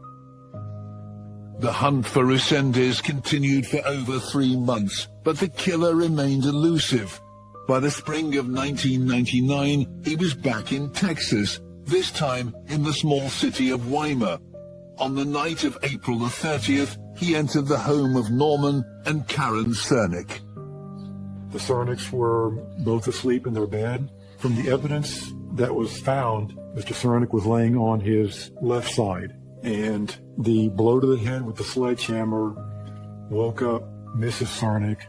The hunt for Resendez continued for over 3 months, but the killer remained elusive. By the spring of 1999, he was back in Texas, this time in the small city of Weimar. On the night of April the 30th, he entered the home of Norman and Karen Cernick. The Cernicks were both asleep in their bed. From the evidence that was found, Mr. Cernick was laying on his left side, and the blow to the head with the sledgehammer woke up Mrs. Cernick.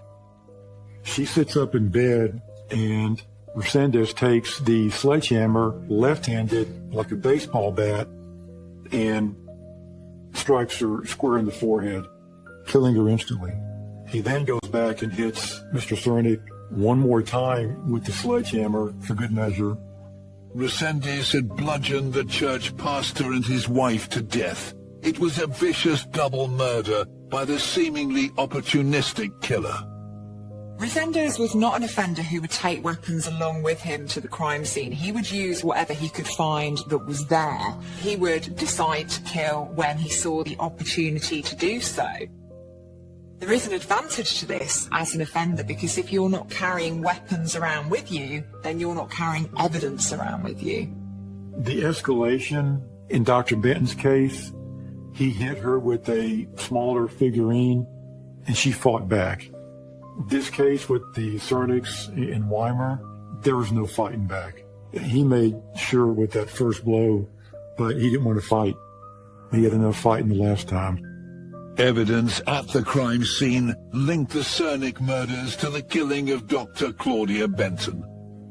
She sits up in bed, and Resendez takes the sledgehammer left-handed like a baseball bat and strikes her square in the forehead, killing her instantly. He then goes back and hits Mr. Cernick one more time with the sledgehammer for good measure. Resendez had bludgeoned the church pastor and his wife to death. It was a vicious double murder by the seemingly opportunistic killer. Resendez was not an offender who would take weapons along with him to the crime scene. He would use whatever he could find that was there. He would decide to kill when he saw the opportunity to do so. There is an advantage to this as an offender, because if you're not carrying weapons around with you, then you're not carrying evidence around with you. The escalation in Dr. Benton's case, he hit her with a smaller figurine and she fought back. This case with the Cernicks in Weimar, there was no fighting back. He made sure with that first blow, but he didn't want to fight. He had enough fighting the last time. Evidence at the crime scene linked the Cernick murders to the killing of Dr. Claudia Benton.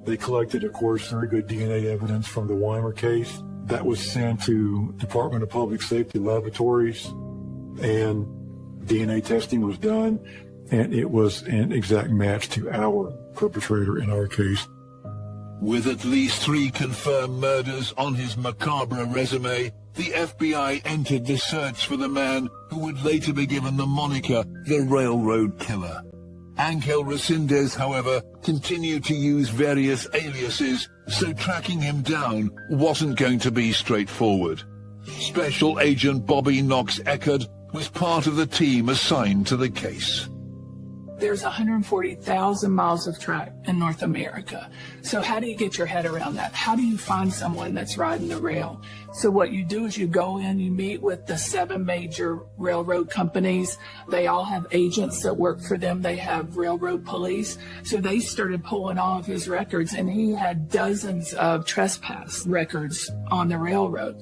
They collected, of course, very good DNA evidence from the Weimar case. That was sent to Department of Public Safety laboratories, and DNA testing was done, and it was an exact match to our perpetrator in our case. With at least 3 confirmed murders on his macabre resume, the FBI entered the search for the man who would later be given the moniker the Railroad Killer. Angel Resendez, however, continued to use various aliases, so tracking him down wasn't going to be straightforward. Special Agent Bobby Knox Eckert was part of the team assigned to the case. There's 140,000 miles of track in North America. So how do you get your head around that? How do you find someone that's riding the rail? So what you do is you go in, you meet with the 7 major railroad companies. They all have agents that work for them. They have railroad police. So they started pulling all of his records, and he had dozens of trespass records on the railroad.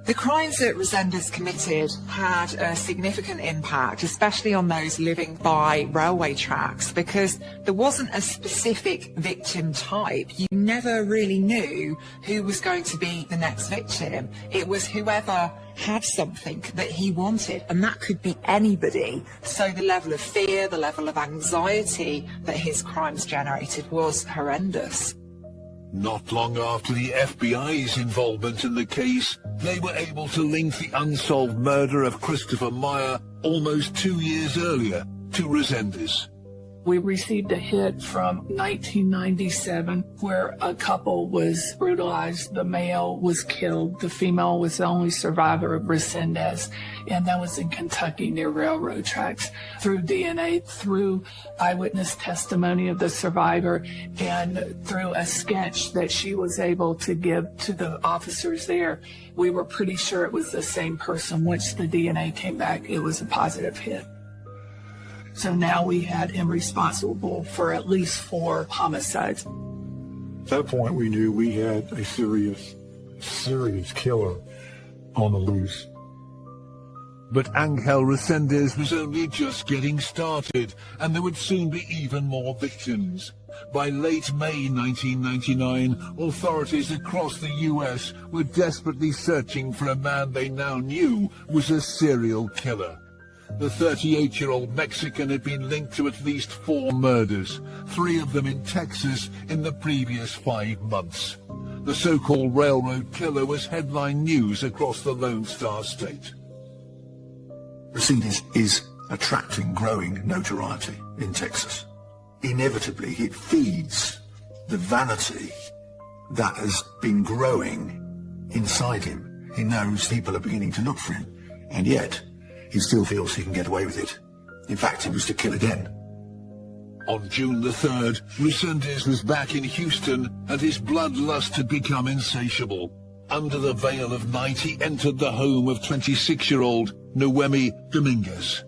The crimes that Resendez committed had a significant impact, especially on those living by railway tracks, because there wasn't a specific victim type. You never really knew who was going to be the next victim. It was whoever had something that he wanted, and that could be anybody. So the level of fear, the level of anxiety that his crimes generated was horrendous. Not long after the FBI's involvement in the case, they were able to link the unsolved murder of Christopher Meyer almost 2 years earlier to Resendez. We received a hit from 1997 where a couple was brutalized. The male was killed. The female was the only survivor of Resendez. And that was in Kentucky near railroad tracks. Through DNA, through eyewitness testimony of the survivor, and through a sketch that she was able to give to the officers there, we were pretty sure it was the same person. Once the DNA came back, it was a positive hit. So now we had him responsible for at least 4 homicides. At that point, we knew we had a serious killer on the loose. But Angel Resendez was only just getting started, and there would soon be even more victims. By late May 1999, authorities across the U.S. were desperately searching for a man they now knew was a serial killer. The 38-year-old Mexican had been linked to at least 4 murders, 3 of them in Texas in the previous 5 months. The so-called railroad killer was headline news across the Lone Star State. Resendez is attracting growing notoriety in Texas. Inevitably, it feeds the vanity that has been growing inside him. He knows people are beginning to look for him, and yet he still feels he can get away with it. In fact, he was to kill again. On June the 3rd, Resendez was back in Houston, and his bloodlust had become insatiable. Under the veil of night, he entered the home of 26-year-old Noemi Dominguez.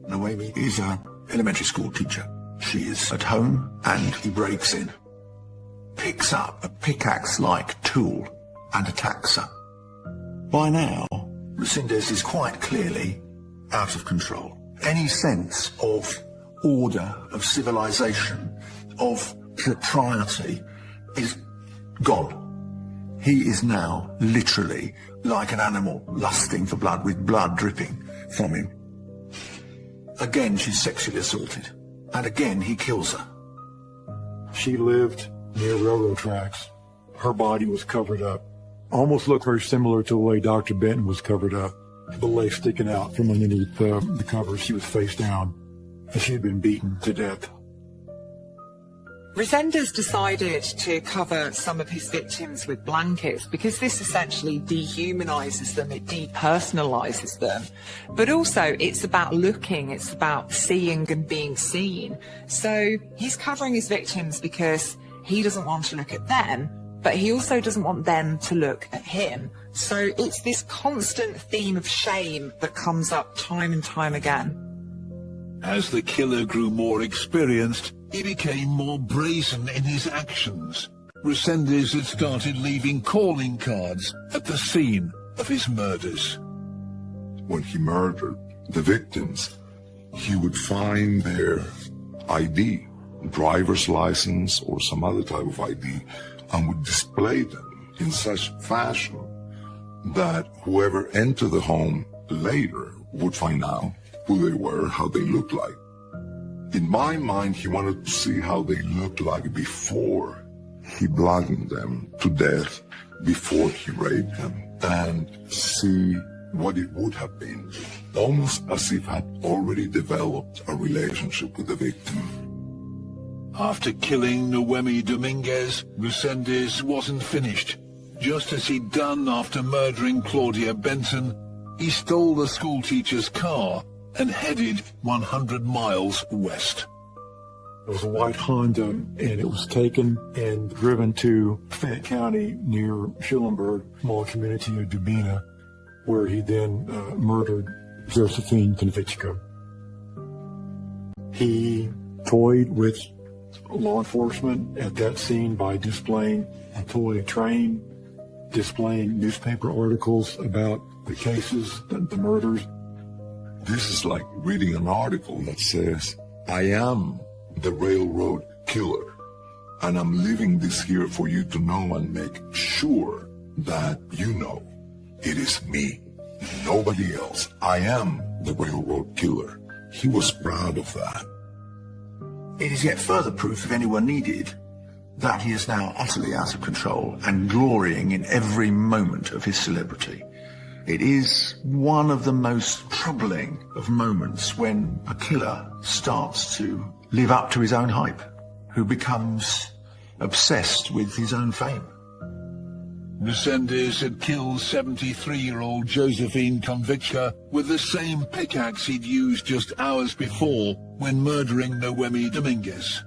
Noemi is an elementary school teacher. She is at home, and he breaks in, picks up a pickaxe-like tool, and attacks her. By now, Resendez is quite clearly out of control. Any sense of order, of civilization, of propriety is gone. He is now literally like an animal lusting for blood, with blood dripping from him. Again, she's sexually assaulted, and again he kills her. She lived near railroad tracks. Her body was covered up. Almost looked very similar to the way Dr. Benton was covered up. The leg sticking out from underneath the cover. She was face down, and she had been beaten to death. Resendez decided to cover some of his victims with blankets because this essentially dehumanizes them, it depersonalizes them. But also it's about looking, it's about seeing and being seen. So he's covering his victims because he doesn't want to look at them, but he also doesn't want them to look at him. So it's this constant theme of shame that comes up time and time again. As the killer grew more experienced, he became more brazen in his actions. Resendez had started leaving calling cards at the scene of his murders. When he murdered the victims, he would find their ID, driver's license or some other type of ID, and would display them in such fashion that whoever entered the home later would find out who they were, how they looked like. In my mind, he wanted to see how they looked like before he bludgeoned them to death, before he raped them, and see what it would have been, almost as if had already developed a relationship with the victim. After killing Noemi Dominguez, Resendez wasn't finished. Just as he'd done after murdering Claudia Benton, he stole the schoolteacher's car and headed 100 miles west. It was a white Honda, and it was taken and driven to Fayette County near Schulenburg, small community of Dubina, where he then murdered Josephine Konvichka. He toyed with law enforcement at that scene by displaying a toy train, displaying newspaper articles about the cases, the murders. This is like reading an article that says, I am the railroad killer, and I'm leaving this here for you to know and make sure that you know it is me, nobody else. I am the railroad killer. He was proud of that. It is yet further proof, if anyone needed, that he is now utterly out of control and glorying in every moment of his celebrity. It is one of the most troubling of moments when a killer starts to live up to his own hype, who becomes obsessed with his own fame. Resendez had killed 73-year-old Josephine Konvichka with the same pickaxe he'd used just hours before when murdering Noemi Dominguez.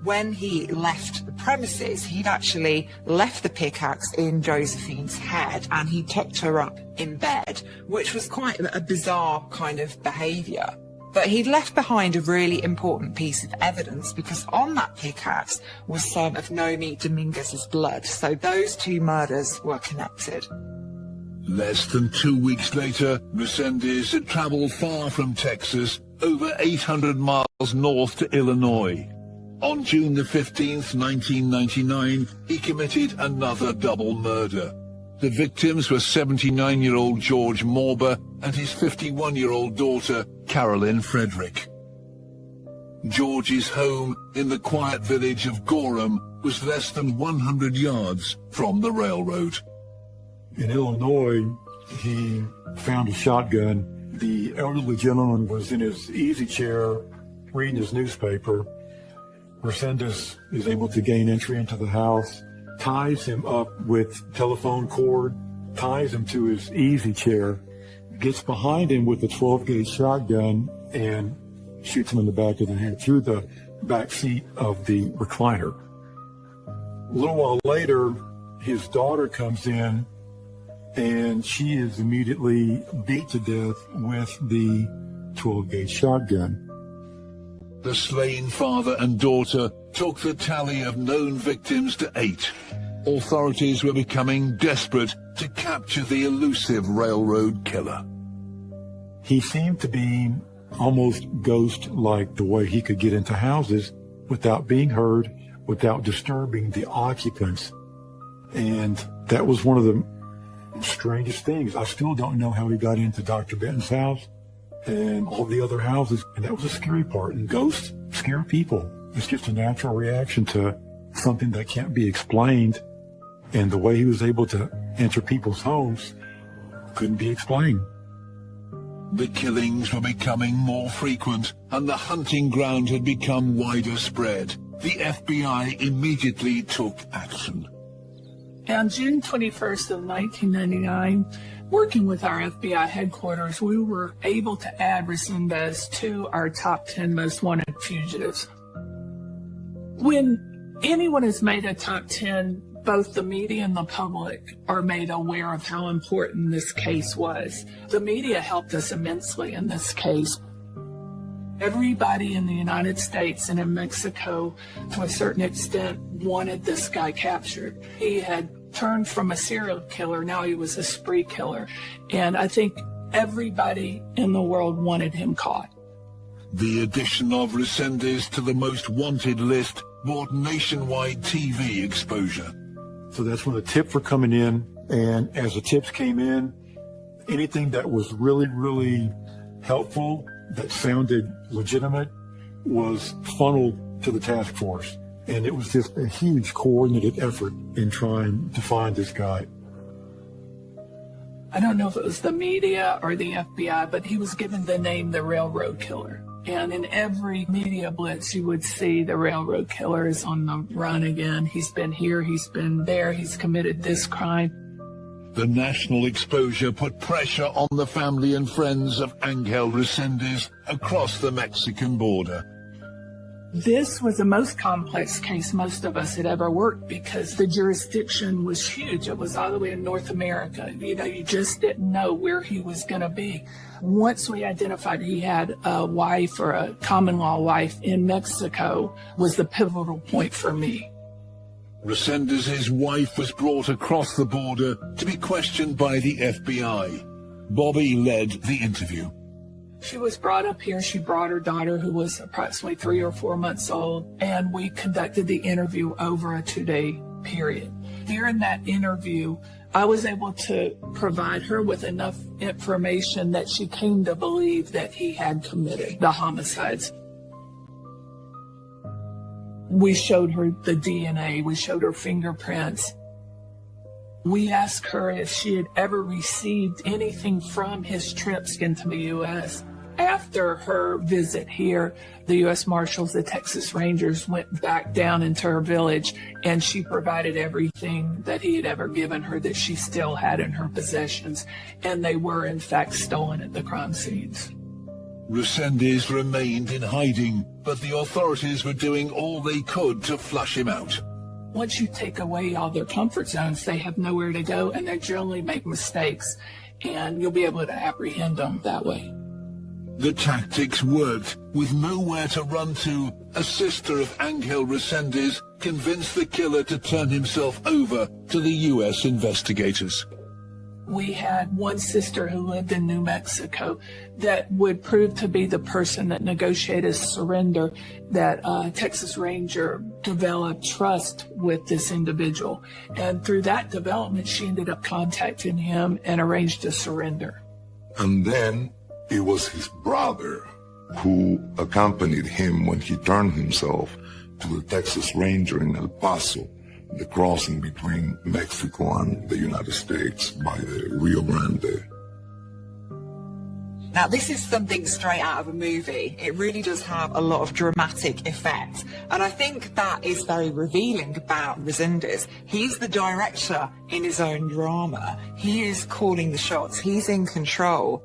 When he left the premises, he'd actually left the pickaxe in Josephine's head and he tucked her up in bed, which was quite a bizarre kind of behaviour. But he'd left behind a really important piece of evidence because on that pickaxe was some of Noemi Dominguez's blood. So those two murders were connected. Less than 2 weeks later, Resendez had travelled far from Texas, over 800 miles north to Illinois. On June the 15th, 1999, he committed another double murder. The victims were 79-year-old George Morber and his 51-year-old daughter, Carolyn Frederick. George's home in the quiet village of Gorham was less than 100 yards from the railroad. In Illinois, he found a shotgun. The elderly gentleman was in his easy chair reading his newspaper. Resendez is able to gain entry into the house, ties him up with telephone cord, ties him to his easy chair, gets behind him with a 12-gauge shotgun, and shoots him in the back of the head through the back seat of the recliner. A little while later, his daughter comes in, and she is immediately beat to death with the 12-gauge shotgun. The slain father and daughter took the tally of known victims to 8. Authorities were becoming desperate to capture the elusive railroad killer. He seemed to be almost ghost-like, the way he could get into houses without being heard, without disturbing the occupants. And that was one of the strangest things. I still don't know how he got into Dr. Benton's house and all the other houses. And that was the scary part. And ghosts scare people. It's just a natural reaction to something that can't be explained. And the way he was able to enter people's homes couldn't be explained. The killings were becoming more frequent, and the hunting ground had become wider spread. The FBI immediately took action. On June 21st of 1999, working with our FBI headquarters, we were able to add Resendez to our top 10 most wanted fugitives. When anyone has made a top 10, both the media and the public are made aware of how important this case was. The media helped us immensely in this case. Everybody in the United States and in Mexico, to a certain extent, wanted this guy captured. He had turned from a serial killer, now he was a spree killer. And I think everybody in the world wanted him caught. The addition of Resendez to the most wanted list brought nationwide TV exposure. So that's when the tips were coming in, and as the tips came in, anything that was really, really helpful, that sounded legitimate, was funneled to the task force. And it was just a huge coordinated effort in trying to find this guy. I don't know if it was the media or the FBI, but he was given the name the Railroad Killer. And in every media blitz, you would see the railroad killer is on the run again. He's been here, he's been there, he's committed this crime. The national exposure put pressure on the family and friends of Angel Reséndez across the Mexican border. This was the most complex case most of us had ever worked because the jurisdiction was huge. It was all the way in North America. You know, you just didn't know where he was going to be. Once we identified he had a wife or a common law wife in Mexico was the pivotal point for me. Reséndez's wife was brought across the border to be questioned by the FBI. Bobby led the interview. She was brought up here. She brought her daughter, who was approximately 3 or 4 months old, and we conducted the interview over a 2-day period. During that interview, I was able to provide her with enough information that she came to believe that he had committed the homicides. We showed her the DNA. We showed her fingerprints. We asked her if she had ever received anything from his trips into the U.S. After her visit here, the U.S. Marshals, the Texas Rangers, went back down into her village, and she provided everything that he had ever given her that she still had in her possessions, and they were, in fact, stolen at the crime scenes. Reséndez remained in hiding, but the authorities were doing all they could to flush him out. Once you take away all their comfort zones, they have nowhere to go, and they generally make mistakes, and you'll be able to apprehend them that way. The tactics worked. With nowhere to run to, a sister of Angel Reséndez convinced the killer to turn himself over to the U.S. investigators. We had one sister who lived in New Mexico that would prove to be the person that negotiated surrender, that Texas Ranger developed trust with this individual. And through that development, she ended up contacting him and arranged a surrender. And then it was his brother who accompanied him when he turned himself to the Texas Ranger in El Paso, the crossing between Mexico and the United States by the Rio Grande. Now, this is something straight out of a movie. It really does have a lot of dramatic effect. And I think that is very revealing about Reséndez. He's the director in his own drama. He is calling the shots. He's in control.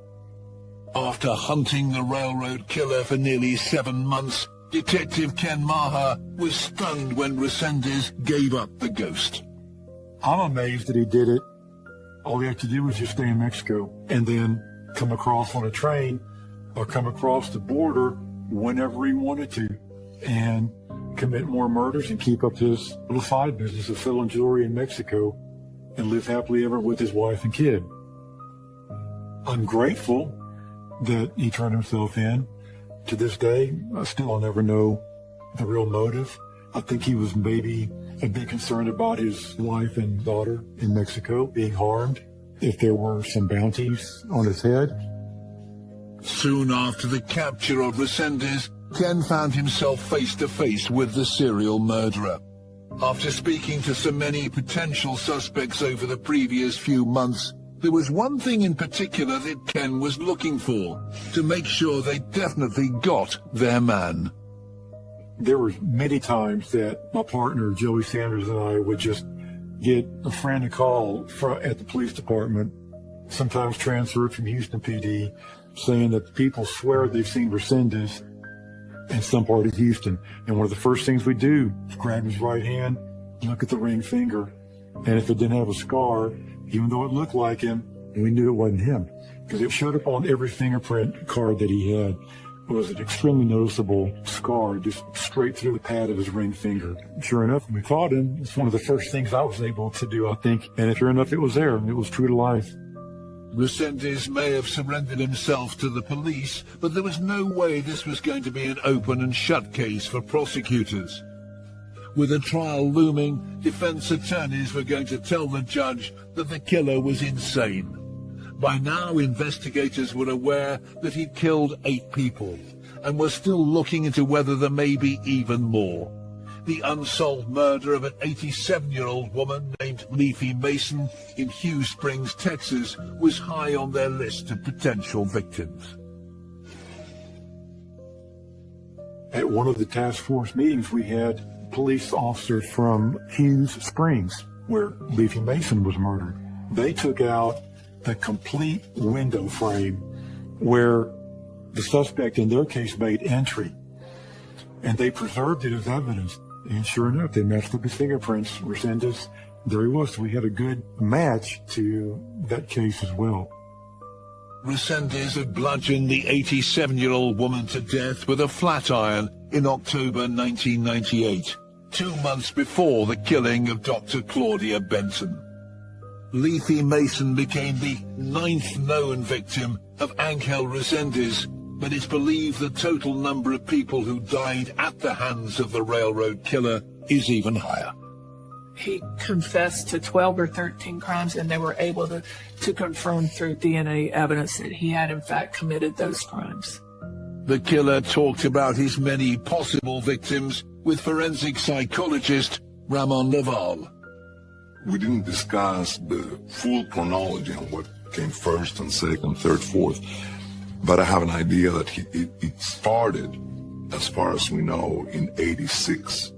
After hunting the railroad killer for nearly 7 months, Detective Ken Maha was stunned when Reséndez gave up the ghost. I'm amazed that he did it. All he had to do was just stay in Mexico and then come across on a train or come across the border whenever he wanted to and commit more murders and keep up his little side business of selling jewelry in Mexico and live happily ever with his wife and kid. I'm grateful that he turned himself in. To this day, I'll never know the real motive. I think he was maybe a bit concerned about his wife and daughter in Mexico being harmed, if there were some bounties on his head. Soon after the capture of Reséndez, Ken found himself face to face with the serial murderer. After speaking to so many potential suspects over the previous few months, there was one thing in particular that Ken was looking for, to make sure they definitely got their man. There were many times that my partner, Joey Sanders, and I would just get a frantic call at the police department, sometimes transferred from Houston PD, saying that the people swear they've seen Reséndez in some part of Houston. And one of the first things we do is grab his right hand, look at the ring finger, and if it didn't have a scar, even though it looked like him, we knew it wasn't him, because it showed up on every fingerprint card that he had. It was an extremely noticeable scar just straight through the pad of his ring finger. Sure enough, when we caught him, it's one of the first things I was able to do, I think. And sure enough, it was there. It was true to life. Reséndez may have surrendered himself to the police, but there was no way this was going to be an open and shut case for prosecutors. With a trial looming, defense attorneys were going to tell the judge that the killer was insane. By now, investigators were aware that he'd killed 8 people and were still looking into whether there may be even more. The unsolved murder of an 87-year-old woman named Leafy Mason in Hugh Springs, Texas, was high on their list of potential victims. At one of the task force meetings, we had police officers from Hughes Springs, where Leafy Mason was murdered. They took out the complete window frame where the suspect in their case made entry, and they preserved it as evidence. And sure enough, they matched up his fingerprints. Resendez, there he was. So we had a good match to that case as well. Resendez had bludgeoned the 87-year-old woman to death with a flat iron in October 1998, 2 months before the killing of Dr. Claudia Benton. Lethe Mason became the 9th known victim of Angel Resendez, but it's believed the total number of people who died at the hands of the railroad killer is even higher. He confessed to 12 or 13 crimes, and they were able to confirm through DNA evidence that he had in fact committed those crimes. The killer talked about his many possible victims with forensic psychologist Ramon Laval. We didn't discuss the full chronology on what came first and second, third, fourth, but I have an idea that it started, as far as we know, in 86.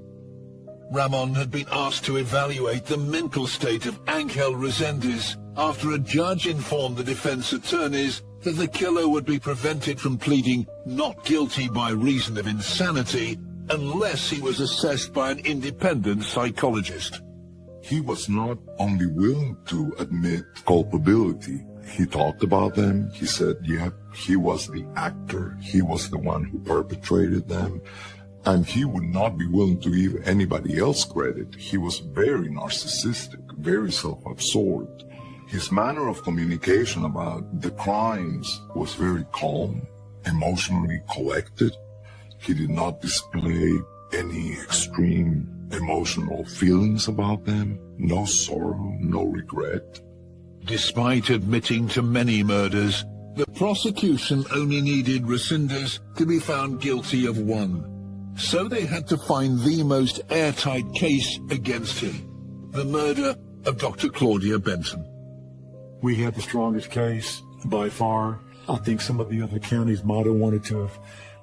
Ramon had been asked to evaluate the mental state of Angel Resendez after a judge informed the defense attorneys that the killer would be prevented from pleading not guilty by reason of insanity unless he was assessed by an independent psychologist. He was not only willing to admit culpability, he talked about them. He said, yeah, he was the actor. He was the one who perpetrated them. And he would not be willing to give anybody else credit. He was very narcissistic, very self-absorbed. His manner of communication about the crimes was very calm, emotionally collected. He did not display any extreme emotional feelings about them, no sorrow, no regret. Despite admitting to many murders, the prosecution only needed Resendez to be found guilty of one. So they had to find the most airtight case against him, the murder of Dr. Claudia Benton. We had the strongest case by far. I think some of the other counties might have wanted to have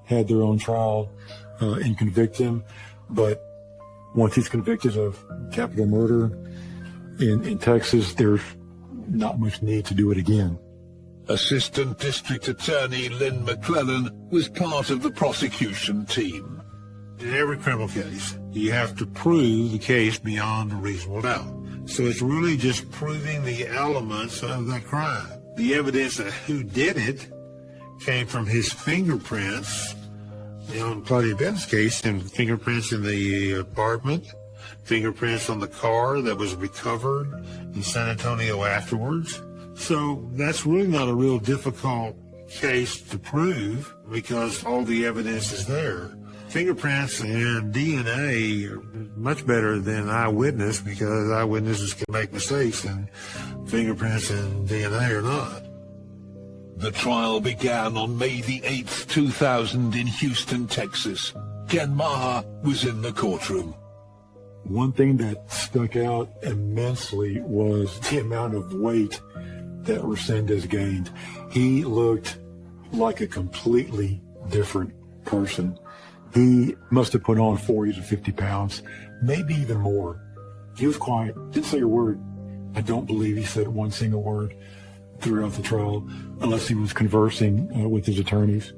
had their own trial and convict him, but once he's convicted of capital murder in Texas, there's not much need to do it again. Assistant District Attorney Lynn McClellan was part of the prosecution team. In every criminal case, you have to prove the case beyond a reasonable doubt. So it's really just proving the elements of that crime. The evidence of who did it came from his fingerprints. In Claudia Benton's case, and fingerprints in the apartment, fingerprints on the car that was recovered in San Antonio afterwards. So that's really not a real difficult case to prove because all the evidence is there. Fingerprints and DNA are much better than eyewitness because eyewitnesses can make mistakes and fingerprints and DNA are not. The trial began on May the 8th, 2000 in Houston, Texas. Ken Maha was in the courtroom. One thing that stuck out immensely was the amount of weight that Resendez gained. He looked like a completely different person. He must have put on 40 to 50 pounds, maybe even more. He was quiet, didn't say a word. I don't believe he said one single word throughout the trial, unless he was conversing with his attorneys.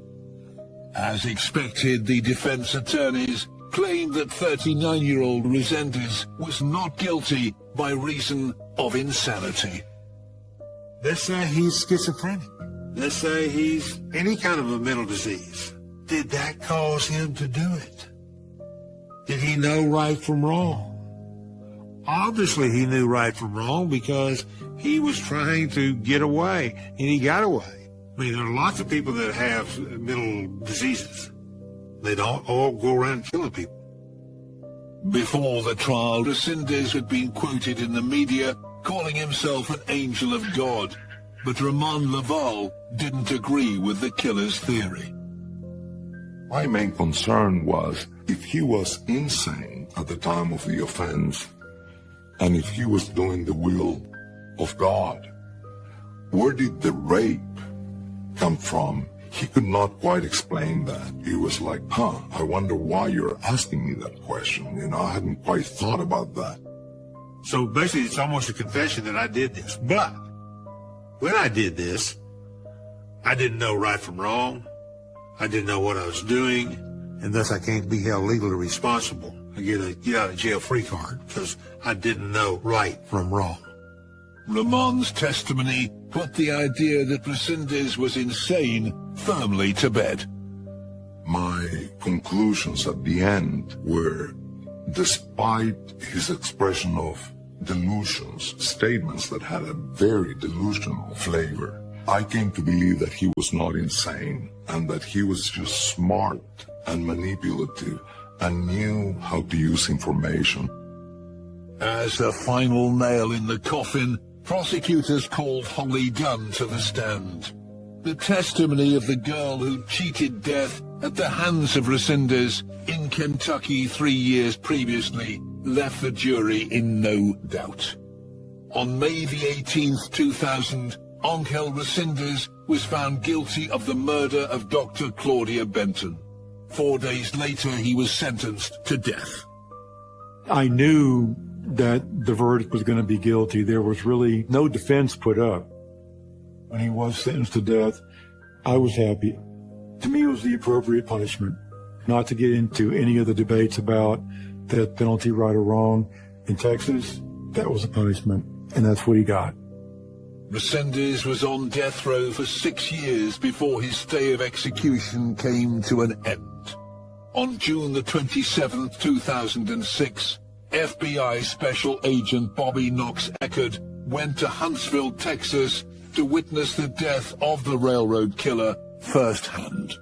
As expected, the defense attorneys claimed that 39-year-old Resendez was not guilty by reason of insanity. Let's say he's schizophrenic. Let's say he's any kind of a mental disease. Did that cause him to do it? Did he know right from wrong? Obviously, he knew right from wrong because he was trying to get away, and he got away. I mean, there are lots of people that have mental diseases. They don't all go around killing people. Before the trial, Resendez had been quoted in the media calling himself an angel of God, but Ramon Laval didn't agree with the killer's theory. My main concern was if he was insane at the time of the offense, and if he was doing the will of God, where did the rape come from? He could not quite explain that. He was like, I wonder why you're asking me that question. I hadn't quite thought about that. So basically, it's almost a confession that I did this. But when I did this, I didn't know right from wrong. I didn't know what I was doing, and thus I can't be held legally responsible. I get a get-out-of-jail-free card because I didn't know right from wrong. Ramon's testimony put the idea that Resendez was insane firmly to bed. My conclusions at the end were, despite his expression of delusions, statements that had a very delusional flavor, I came to believe that he was not insane and that he was just smart and manipulative and knew how to use information. As the final nail in the coffin, prosecutors called Holly Gunn to the stand. The testimony of the girl who cheated death at the hands of Resendez in Kentucky 3 years previously left the jury in no doubt. On May the 18th, 2000, Angel Resendez was found guilty of the murder of Dr. Claudia Benton. 4 days later, he was sentenced to death. I knew that the verdict was going to be guilty. There was really no defense put up. When he was sentenced to death, I was happy. To me, it was the appropriate punishment. Not to get into any of the debates about that penalty, right or wrong. In Texas, that was a punishment, and that's what he got. Resendez was on death row for 6 years before his stay of execution came to an end. On June the 27th, 2006, FBI Special Agent Bobby Knox Eckert went to Huntsville, Texas, to witness the death of the railroad killer firsthand.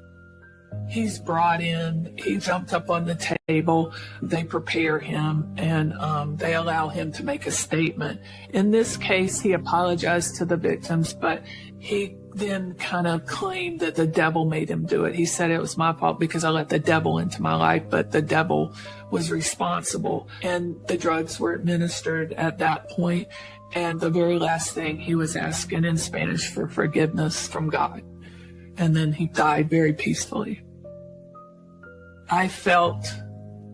He's brought in, he jumped up on the table, they prepare him, and they allow him to make a statement. In this case, he apologized to the victims, but he then kind of claimed that the devil made him do it. He said it was my fault because I let the devil into my life, but the devil was responsible. And the drugs were administered at that point, and the very last thing he was asking in Spanish for forgiveness from God. And then he died very peacefully. I felt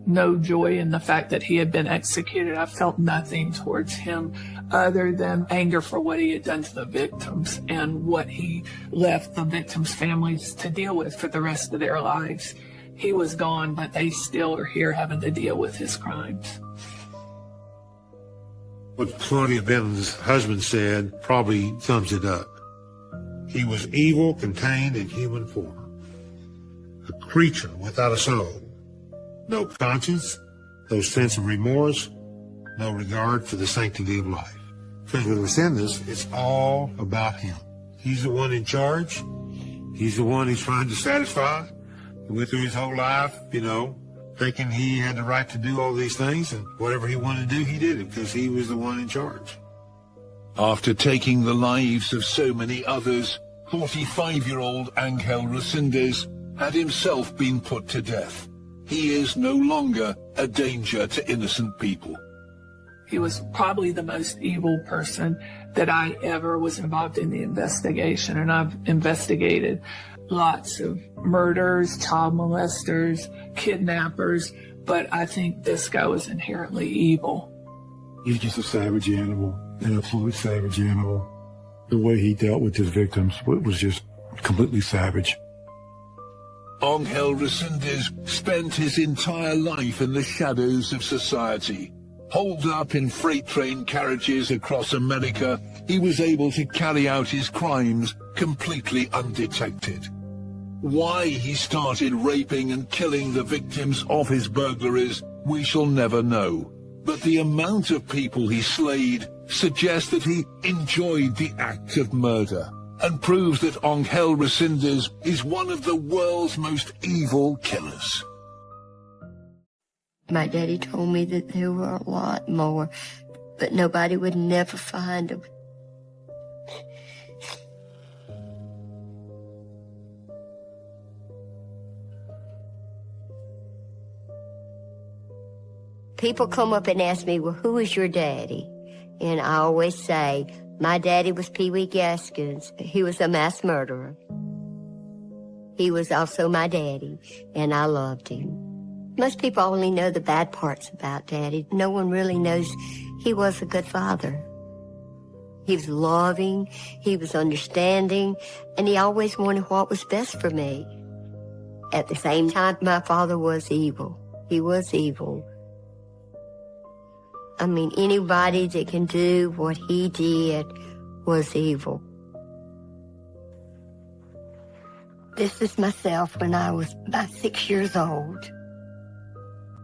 no joy in the fact that he had been executed. I felt nothing towards him other than anger for what he had done to the victims and what he left the victims' families to deal with for the rest of their lives. He was gone, but they still are here having to deal with his crimes. What Claudia Benton's husband said probably sums it up. He was evil contained in human form. A creature without a soul. No conscience, no sense of remorse, no regard for the sanctity of life. Because with Resendez, it's all about him. He's the one in charge. He's the one he's trying to satisfy. He went through his whole life, thinking he had the right to do all these things, and whatever he wanted to do, he did it because he was the one in charge. After taking the lives of so many others, 45-year-old Angel Resendez had himself been put to death. He is no longer a danger to innocent people. He was probably the most evil person that I ever was involved in the investigation, and I've investigated lots of murders, child molesters, kidnappers, but I think this guy was inherently evil. He's just a savage animal, an absolute savage animal. The way he dealt with his victims was just completely savage. Angel Resendez spent his entire life in the shadows of society. Holed up in freight train carriages across America, he was able to carry out his crimes completely undetected. Why he started raping and killing the victims of his burglaries, we shall never know. But the amount of people he slayed suggests that he enjoyed the act of murder, and proves that Angel Resendez is one of the world's most evil killers. My daddy told me that there were a lot more, but nobody would never find them. People come up and ask me, well, who is your daddy? And I always say, my daddy was Pee Wee Gaskins. He was a mass murderer. He was also my daddy, and I loved him. Most people only know the bad parts about Daddy. No one really knows he was a good father. He was loving, he was understanding, and he always wanted what was best for me. At the same time, my father was evil. He was evil. I mean, anybody that can do what he did was evil. This is myself when I was about 6 years old.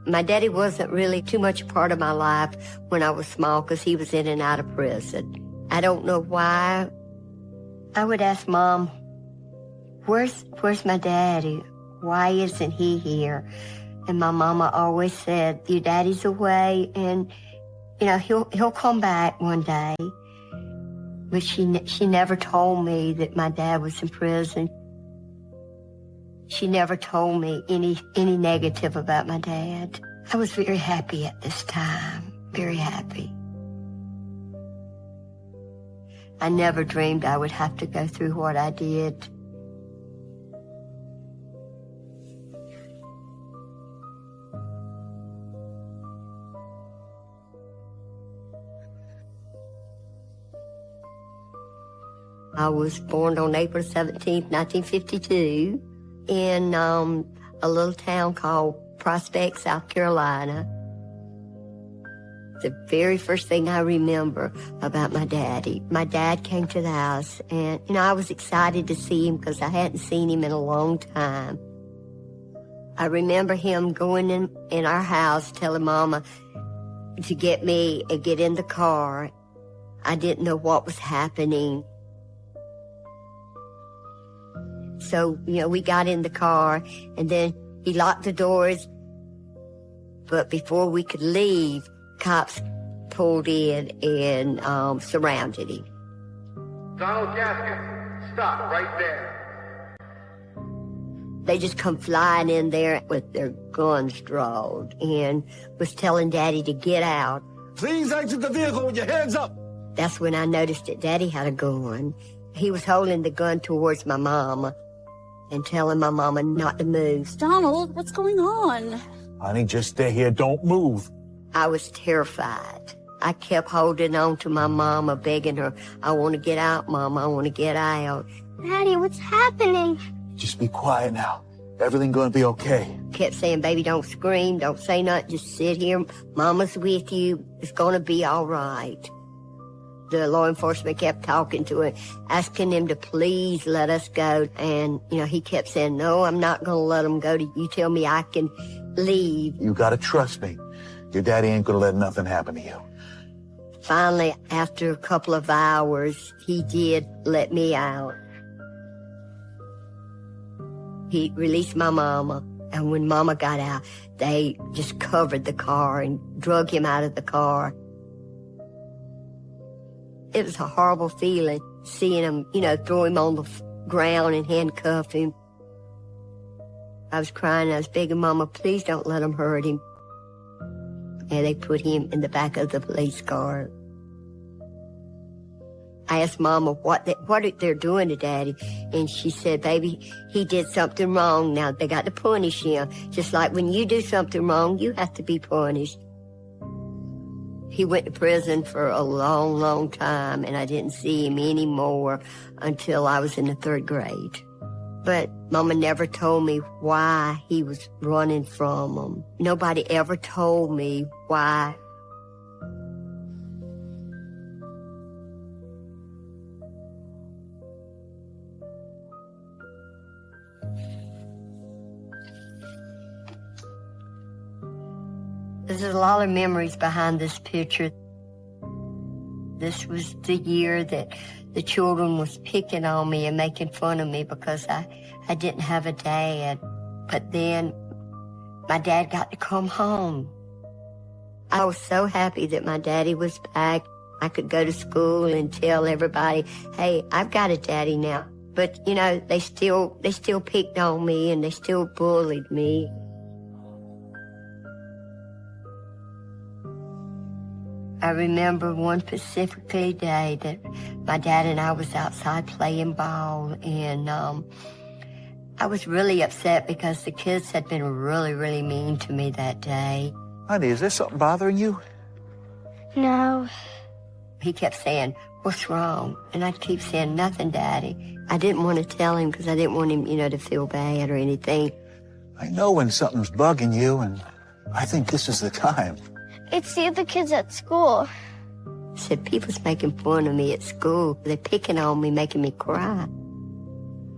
My daddy wasn't really too much a part of my life when I was small because he was in and out of prison. I don't know why. I would ask Mom, where's my daddy? Why isn't he here? And my mama always said, your daddy's away and, you know, he'll come back one day. But she never told me that my dad was in prison. She never told me any negative about my dad. I was very happy at this time, very happy. I never dreamed I would have to go through what I did. I was born on April 17th, 1952, in a little town called Prospect, South Carolina. The very first thing I remember about my daddy, my dad came to the house, and, you know, I was excited to see him because I hadn't seen him in a long time. I remember him going in our house, telling Mama to get me and get in the car. I didn't know what was happening. So, you know, we got in the car, and then he locked the doors. But before we could leave, cops pulled in and surrounded him. Donald Gaskins, stop right there. They just come flying in there with their guns drawn and was telling Daddy to get out. Please exit the vehicle with your hands up. That's when I noticed that Daddy had a gun. He was holding the gun towards my mama and telling my mama not to move. Donald, what's going on? Honey, just stay here. Don't move. I was terrified. I kept holding on to my mama, begging her, I want to get out, Mama, I want to get out. Daddy, what's happening? Just be quiet now. Everything gonna be okay. Kept saying, baby, don't scream, don't say nothing, just sit here. Mama's with you. It's gonna be all right. The law enforcement kept talking to him, asking him to please let us go. And, you know, he kept saying, no, I'm not gonna let him go. You tell me I can leave. You gotta trust me. Your daddy ain't gonna let nothing happen to you. Finally, after a couple of hours, he did let me out. He released my mama, and when Mama got out, they just covered the car and drug him out of the car. It was a horrible feeling, seeing him, you know, throw him on the ground and handcuff him. I was crying, I was begging Mama, please don't let him hurt him. And they put him in the back of the police car. I asked Mama what they're doing to Daddy, and she said, baby, he did something wrong. Now they got to punish him. Just like when you do something wrong, you have to be punished. He went to prison for a long, long time, and I didn't see him anymore until I was in the 3rd grade. But Mama never told me why he was running from them. Nobody ever told me why. There's a lot of memories behind this picture. This was the year that the children was picking on me and making fun of me because I didn't have a dad. But then my dad got to come home. I was so happy that my daddy was back. I could go to school and tell everybody, hey, I've got a daddy now. But, you know, they still picked on me and they still bullied me. I remember one specifically day that my dad and I was outside playing ball, and I was really upset because the kids had been really, really mean to me that day. Honey, is there something bothering you? No. He kept saying, "What's wrong?" And I'd keep saying, "Nothing, Daddy." I didn't want to tell him because I didn't want him, to feel bad or anything. I know when something's bugging you, and I think this is the time. It's the other kids at school. He said, "People's making fun of me at school. They're picking on me, making me cry."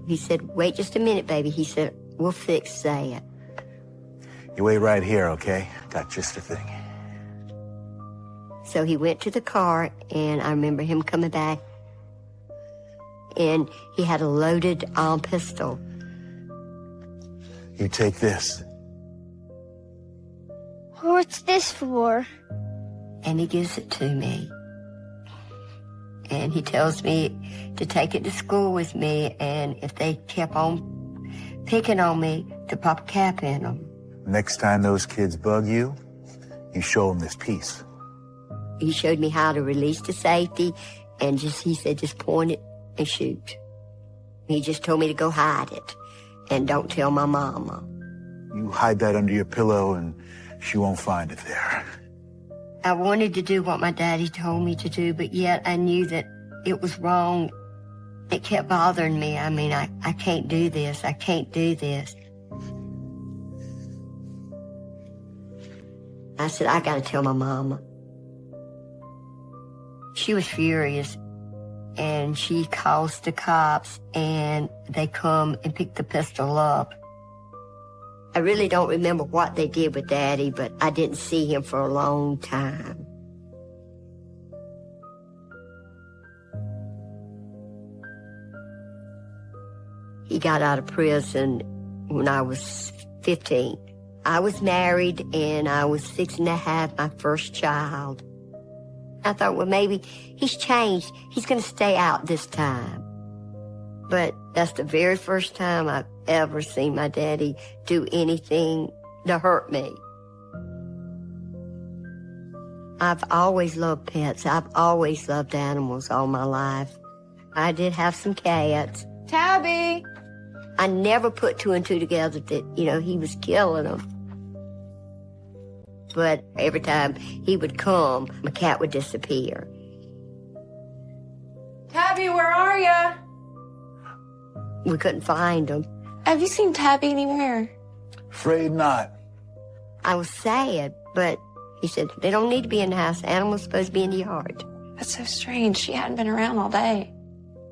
He said, "Wait just a minute, baby." He said, "We'll fix that." You wait right here, okay? Got just the thing. So he went to the car, and I remember him coming back, and he had a loaded pistol. You take this. What's this for? And he gives it to me. And he tells me to take it to school with me, and if they kept on picking on me, to pop a cap in them. Next time those kids bug you, you show them this piece. He showed me how to release the safety, and he said, just point it and shoot. He just told me to go hide it, and don't tell my mama. You hide that under your pillow, and she won't find it there. I wanted to do what my daddy told me to do, but yet I knew that it was wrong. It kept bothering me. I mean, I can't do this. I can't do this. I said, I got to tell my mama. She was furious, and she calls the cops, and they come and pick the pistol up. I really don't remember what they did with Daddy, but I didn't see him for a long time. He got out of prison when I was 15. I was married, and I was 6.5, my first child. I thought, well, maybe he's changed. He's going to stay out this time. But that's the very first time I've ever seen my daddy do anything to hurt me. I've always loved pets. I've always loved animals all my life. I did have some cats. Tabby! I never put two and two together that, he was killing them. But every time he would come, my cat would disappear. Tabby, where are ya? We couldn't find him. Have you seen Tabby anywhere? Afraid not. I was sad, but he said, they don't need to be in the house. Animals supposed to be in the yard. That's so strange. She hadn't been around all day.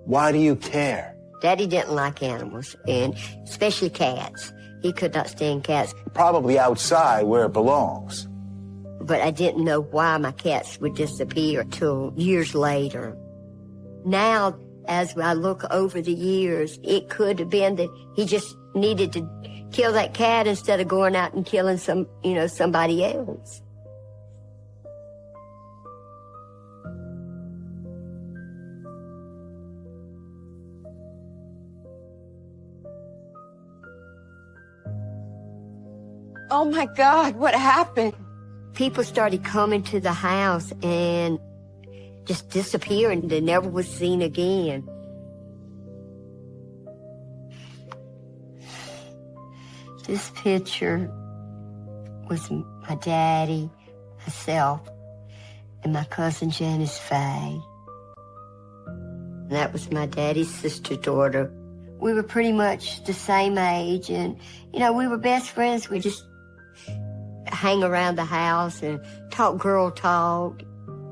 Why do you care? Daddy didn't like animals, and especially cats. He could not stand cats. Probably outside where it belongs. But I didn't know why my cats would disappear till years later. Now, as I look over the years, it could have been that he just needed to kill that cat instead of going out and killing somebody else. Oh my God, what happened? People started coming to the house and just disappearing. They never was seen again. This picture was my daddy, myself, and my cousin Janice Faye. And that was my daddy's sister daughter. We were pretty much the same age, and, we were best friends. We just hang around the house and talk girl talk.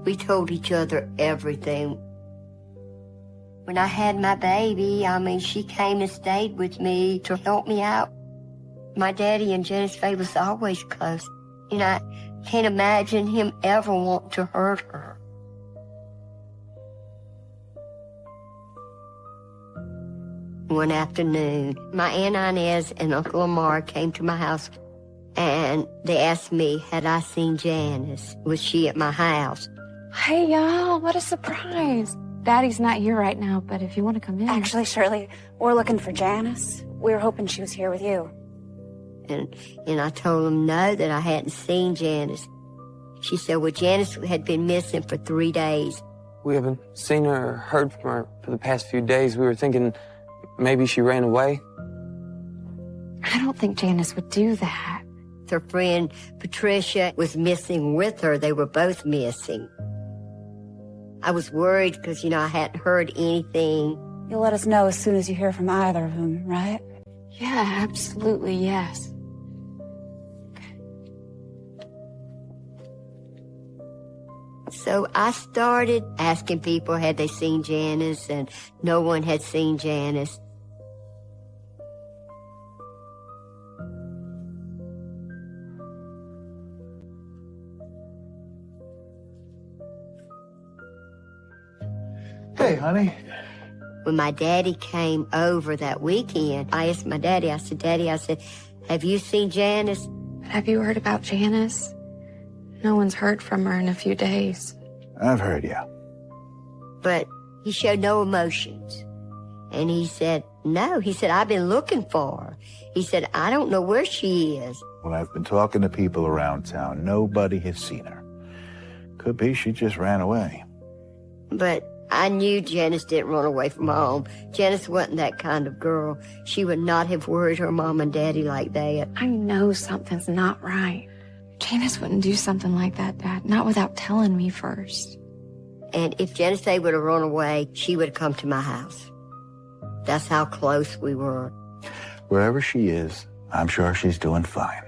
We told each other everything. When I had my baby, she came and stayed with me to help me out. My daddy and Janice Faye was always close. I can't imagine him ever want to hurt her. One afternoon, my Aunt Inez and Uncle Lamar came to my house, and they asked me, had I seen Janice? Was she at my house? Hey, y'all, what a surprise. Daddy's not here right now, but if you want to come in. Actually, Shirley, we're looking for Janice. We were hoping she was here with you. And I told them no, that I hadn't seen Janice. She said, well, Janice had been missing for 3 days. We haven't seen her or heard from her for the past few days. We were thinking maybe she ran away. I don't think Janice would do that. Her friend Patricia was missing with her. They were both missing. I was worried because, I hadn't heard anything. You'll let us know as soon as you hear from either of them, right? Yeah, absolutely, yes. So I started asking people, had they seen Janice, and no one had seen Janice. Hey, honey. When my daddy came over that weekend, I asked my daddy, I said, Daddy, have you seen Janice? Have you heard about Janice? No one's heard from her in a few days. I've heard, yeah. But he showed no emotions. And he said, no. He said, I've been looking for her. He said, I don't know where she is. Well, I've been talking to people around town. Nobody has seen her. Could be she just ran away. But I knew Janice didn't run away from home. Janice wasn't that kind of girl. She would not have worried her mom and daddy like that. I know something's not right. Janice wouldn't do something like that, Dad. Not without telling me first. And if Janice Day would have run away, she would have come to my house. That's how close we were. Wherever she is, I'm sure she's doing fine.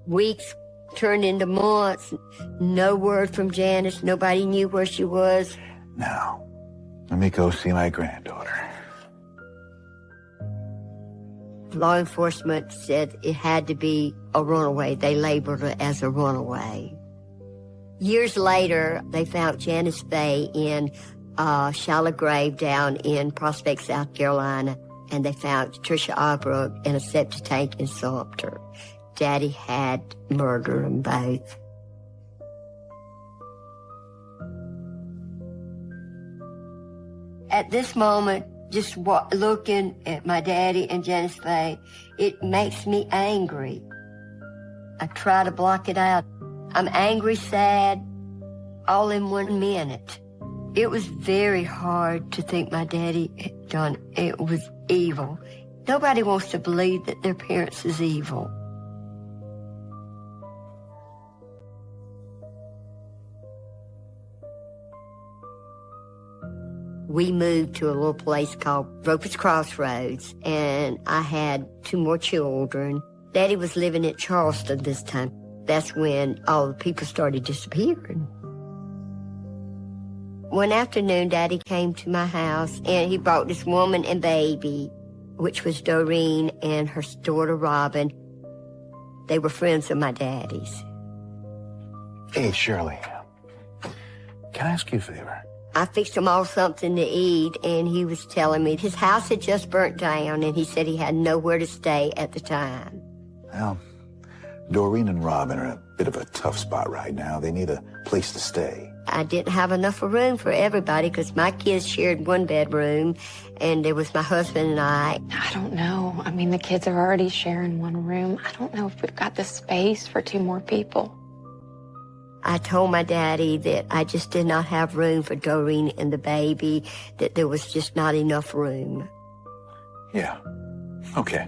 Weeks turned into months. No word from Janice. Nobody knew where she was. Now, let me go see my granddaughter. Law enforcement said it had to be a runaway. They labeled her as a runaway. Years later, they found Janice Faye in a shallow grave down in Prospect, South Carolina, and they found Tricia Albrook in a septic tank in Sumter. Daddy had murdered them both. At this moment, just looking at my daddy and Janice Faye, it makes me angry. I try to block it out. I'm angry, sad, all in 1 minute. It was very hard to think my daddy had done it. It was evil. Nobody wants to believe that their parents is evil. We moved to a little place called Roper's Crossroads, and I had 2 more children. Daddy was living in Charleston this time. That's when all the people started disappearing. One afternoon, Daddy came to my house, and he brought this woman and baby, which was Doreen and her daughter Robin. They were friends of my daddy's. Hey, Shirley. Can I ask you a favor? I fixed them all something to eat, and he was telling me his house had just burnt down, and he said he had nowhere to stay at the time. Well, Doreen and Robin are in a bit of a tough spot right now. They need a place to stay. I didn't have enough room for everybody because my kids shared 1 bedroom, and there was my husband and I. I don't know. I mean, the kids are already sharing 1 room. I don't know if we've got the space for 2 more people. I told my daddy that I just did not have room for Doreen and the baby, that there was just not enough room. Yeah. Okay.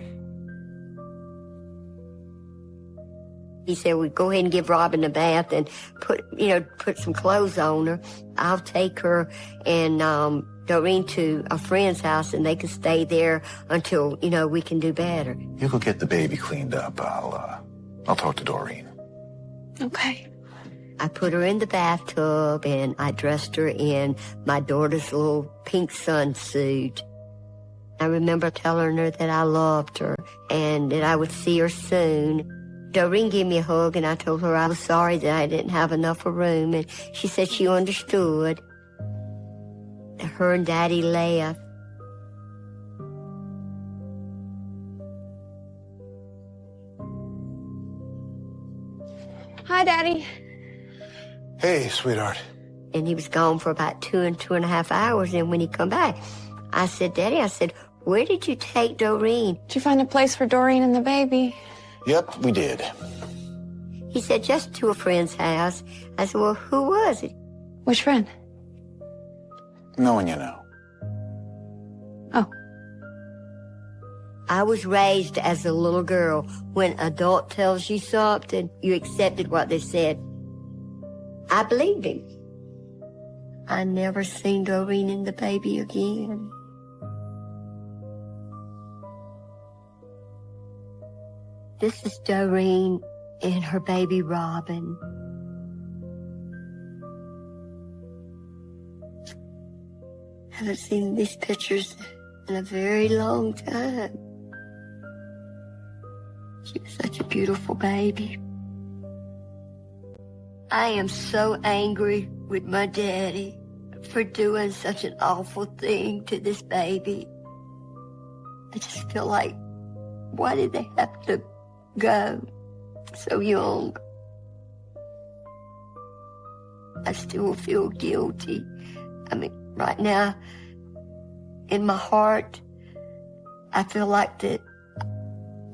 He said, well, go ahead and give Robin a bath and put some clothes on her. I'll take her and Doreen to a friend's house, and they can stay there until, we can do better. You go get the baby cleaned up. I'll talk to Doreen. Okay. I put her in the bathtub, and I dressed her in my daughter's little pink sunsuit. I remember telling her that I loved her and that I would see her soon. Doreen gave me a hug, and I told her I was sorry that I didn't have enough room, and she said she understood. Her and Daddy left. Hi, Daddy. Hey, sweetheart. And he was gone for about 2.5 hours, and when he come back, I said, Daddy, where did you take Doreen? Did you find a place for Doreen and the baby? Yep, we did. He said, just to a friend's house. I said, well, who was it? Which friend? No one you know. Oh. I was raised as a little girl. When an adult tells you something, you accepted what they said. I believed him. I never seen Doreen and the baby again. This is Doreen and her baby Robin. I haven't seen these pictures in a very long time. She was such a beautiful baby. I am so angry with my daddy for doing such an awful thing to this baby. I just feel like, why did they have to go so young? I still feel guilty. I mean, right now, in my heart, I feel like that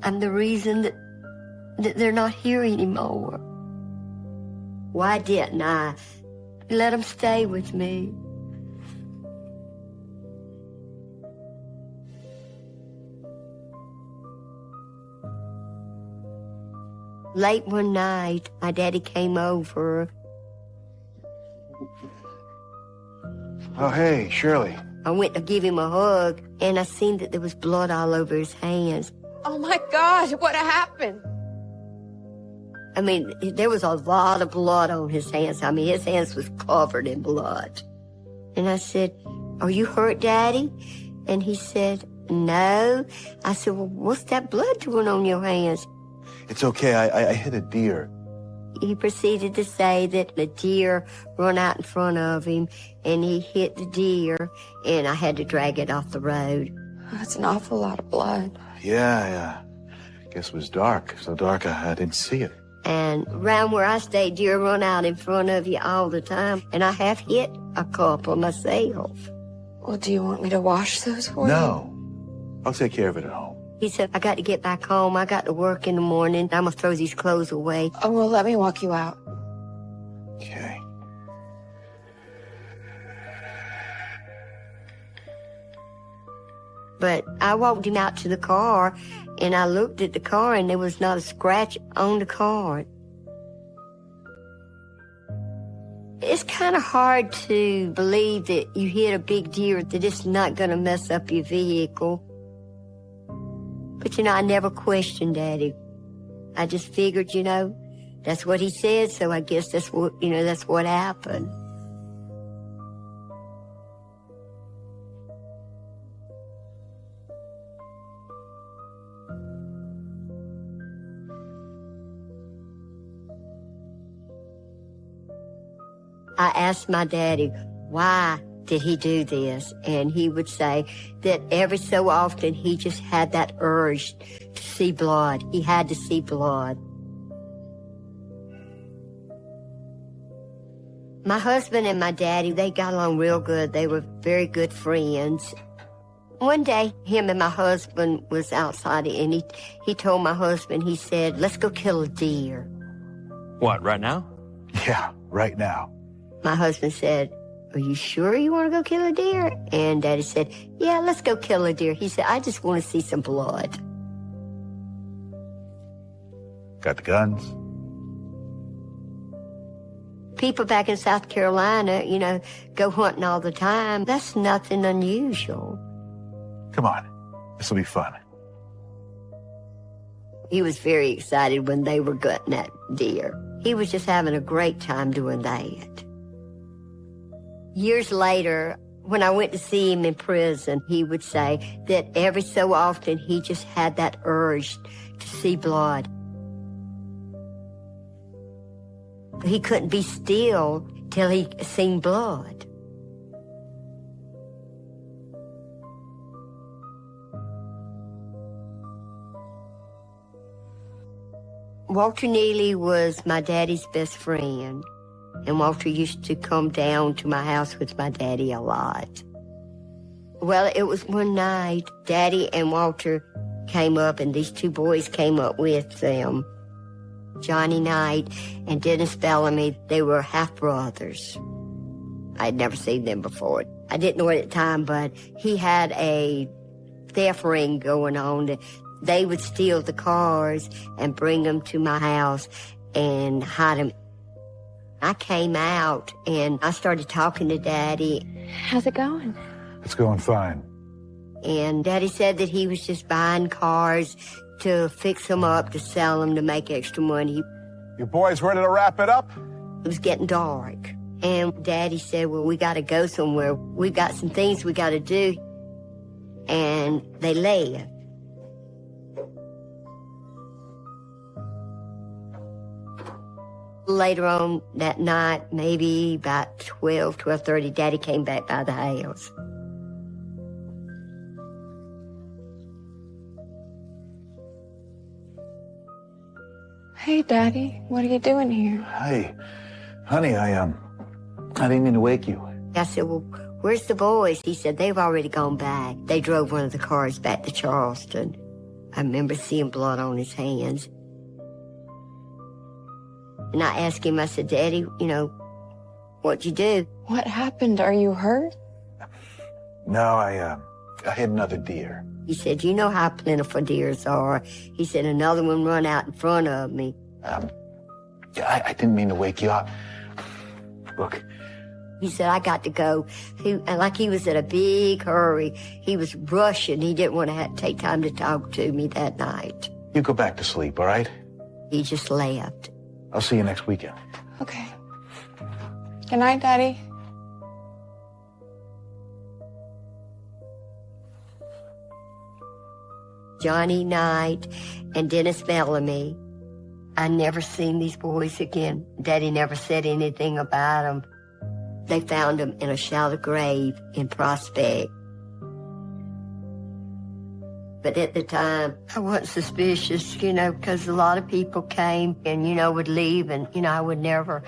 I'm the reason that they're not here anymore. Why didn't I let them stay with me? Late one night, my daddy came over. Oh, hey, Shirley. I went to give him a hug, and I seen that there was blood all over his hands. Oh my God, what happened? I mean, there was a lot of blood on his hands. I mean, his hands was covered in blood. And I said, "Are you hurt, Daddy?" And he said, "No." I said, "Well, what's that blood doing on your hands?" It's okay. I hit a deer. He proceeded to say that the deer run out in front of him, and he hit the deer, and I had to drag it off the road. That's an awful lot of blood. Yeah. Guess it was dark. So dark I didn't see it. And around where I stay, deer run out in front of you all the time, and I have hit a couple myself. Well, do you want me to wash those for you? No. I'll take care of it at home. He said, "I got to get back home. I got to work in the morning. I'm going to throw these clothes away." Oh, well, let me walk you out. Okay. But I walked him out to the car, and I looked at the car, and there was not a scratch on the car. It's kind of hard to believe that you hit a big deer, that it's not going to mess up your vehicle. But, I never questioned Daddy. I just figured, that's what he said, so I guess that's what happened. I asked my daddy, why did he do this? And he would say that every so often he just had that urge to see blood. He had to see blood. My husband and my daddy, they got along real good. They were very good friends. One day, him and my husband was outside, and he told my husband, he said, "Let's go kill a deer." What, right now? Yeah, right now. My husband said, "Are you sure you want to go kill a deer?" And Daddy said, "Yeah, let's go kill a deer." He said, "I just want to see some blood." Got the guns? People back in South Carolina, go hunting all the time. That's nothing unusual. Come on. This will be fun. He was very excited when they were gutting that deer. He was just having a great time doing that. Years later, when I went to see him in prison, he would say that every so often he just had that urge to see blood. He couldn't be still till he seen blood. Walter Neely was my daddy's best friend. And Walter used to come down to my house with my daddy a lot. Well, it was one night, Daddy and Walter came up, and these two boys came up with them. Johnny Knight and Dennis Bellamy, they were half-brothers. I'd never seen them before. I didn't know at the time, but he had a theft ring going on. They would steal the cars and bring them to my house and hide them. I came out and I started talking to Daddy. How's it going? It's going fine. And Daddy said that he was just buying cars to fix them up, to sell them, to make extra money. You boys ready to wrap it up? It was getting dark. And Daddy said, well, we got to go somewhere. We've got some things we got to do. And they left. Later on that night, maybe about 12:30, Daddy came back by the house. Hey, Daddy, what are you doing here? Hey, honey, I didn't mean to wake you. I said, well, where's the boys? He said, they've already gone back. They drove one of the cars back to Charleston. I remember seeing blood on his hands. And I asked him, I said, Daddy, what'd you do? What happened? Are you hurt? No, I hit another deer. He said, you know how plentiful deers are. He said, another one run out in front of me. I didn't mean to wake you up. Look. He said, I got to go. He was in a big hurry. He was rushing. He didn't want to take time to talk to me that night. You go back to sleep, all right? He just left. I'll see you next weekend. Okay. Good night, Daddy. Johnny Knight and Dennis Bellamy. I never seen these boys again. Daddy never said anything about them. They found them in a shallow grave in Prospect. But at the time, I wasn't suspicious, because a lot of people came and, would leave and, I would never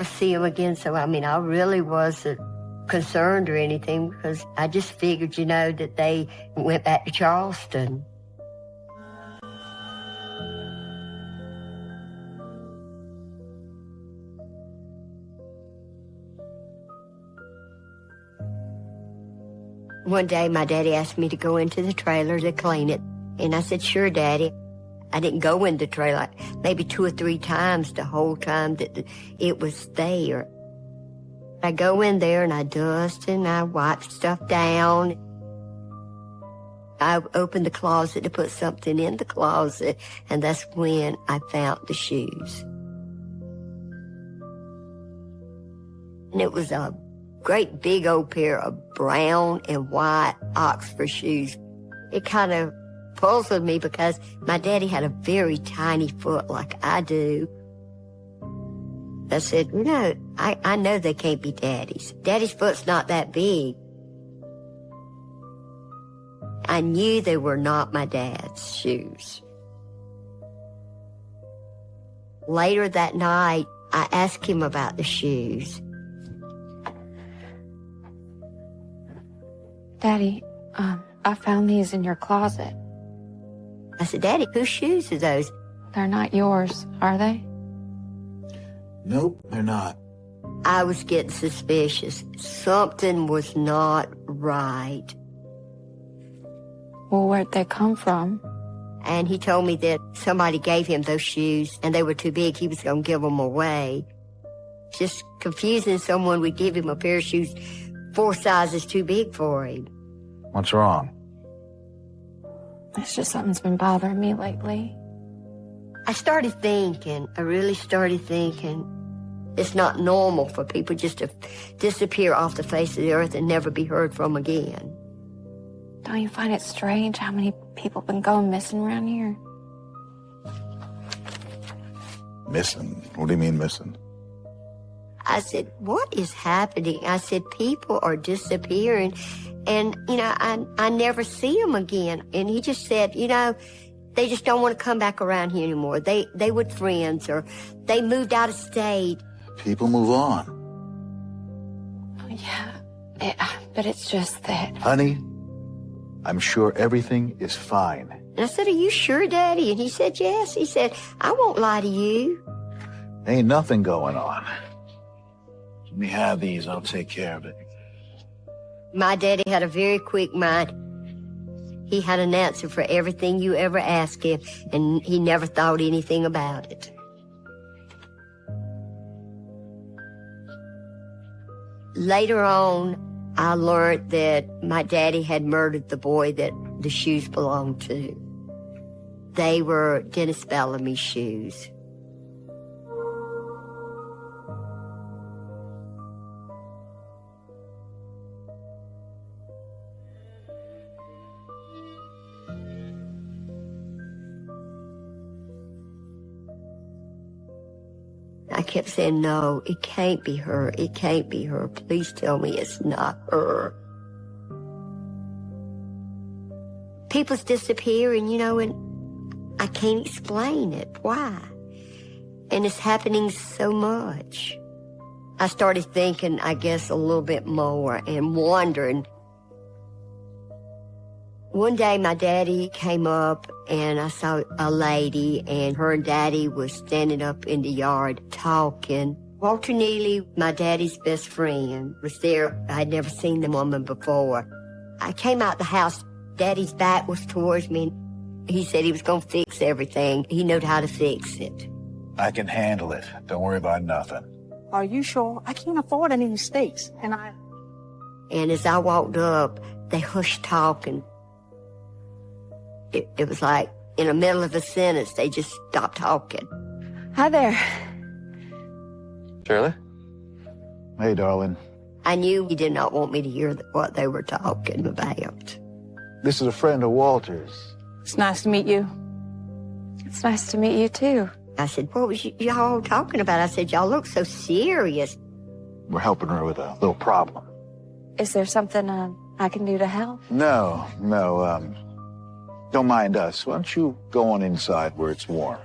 see them again. So, I really wasn't concerned or anything because I just figured, that they went back to Charleston. One day, my daddy asked me to go into the trailer to clean it. And I said, sure, Daddy. I didn't go in the trailer maybe 2 or 3 times the whole time that it was there. I go in there and I dust and I wipe stuff down. I opened the closet to put something in the closet, and that's when I found the shoes. And it was a great big old pair of brown and white Oxford shoes. It kind of puzzled me because my daddy had a very tiny foot like I do. I said, I know they can't be Daddy's. Daddy's foot's not that big. I knew they were not my dad's shoes. Later that night, I asked him about the shoes. Daddy, I found these in your closet. I said, Daddy, whose shoes are those? They're not yours, are they? Nope, they're not. I was getting suspicious. Something was not right. Well, where'd they come from? And he told me that somebody gave him those shoes and they were too big. He was going to give them away. Just confusing someone would give him a pair of shoes 4 sizes too big for him. What's wrong? It's just something's been bothering me lately. I really started thinking, it's not normal for people just to disappear off the face of the earth and never be heard from again. Don't you find it strange how many people have been going missing around here? Missing? What do you mean missing? I said, what is happening? I said, people are disappearing and, I never see them again. And he just said, they just don't want to come back around here anymore. They were friends or they moved out of state. People move on. Yeah, but it's just that... Honey, I'm sure everything is fine. And I said, are you sure, Daddy? And he said, yes. He said, I won't lie to you. Ain't nothing going on. Let me have these. I'll take care of it. My daddy had a very quick mind. He had an answer for everything you ever asked him, and he never thought anything about it. Later on, I learned that my daddy had murdered the boy that the shoes belonged to. They were Dennis Bellamy's shoes. I kept saying, no, it can't be her. It can't be her. Please tell me it's not her. People's disappearing, you know, and I can't explain it. Why? And it's happening so much. I started thinking, I guess, a little bit more and wondering. One day my daddy came up and I saw a lady and her and daddy was standing up in the yard talking. Walter Neely, my daddy's best friend, was there. I'd never seen the woman before. I came out the house. Daddy's back was towards me. He said he was going to fix everything. He knew how to fix it. I can handle it. Don't worry about nothing. Are you sure? I can't afford any mistakes. And as I walked up, they hushed talking. It was like in the middle of a sentence, they just stopped talking. Hi there. Shirley? Hey, darling. I knew he did not want me to hear what they were talking about. This is a friend of Walter's. It's nice to meet you. It's nice to meet you, too. I said, what was y'all talking about? I said, y'all look so serious. We're helping her with a little problem. Is there something I can do to help? No, don't mind us. Why don't you go on inside where it's warm?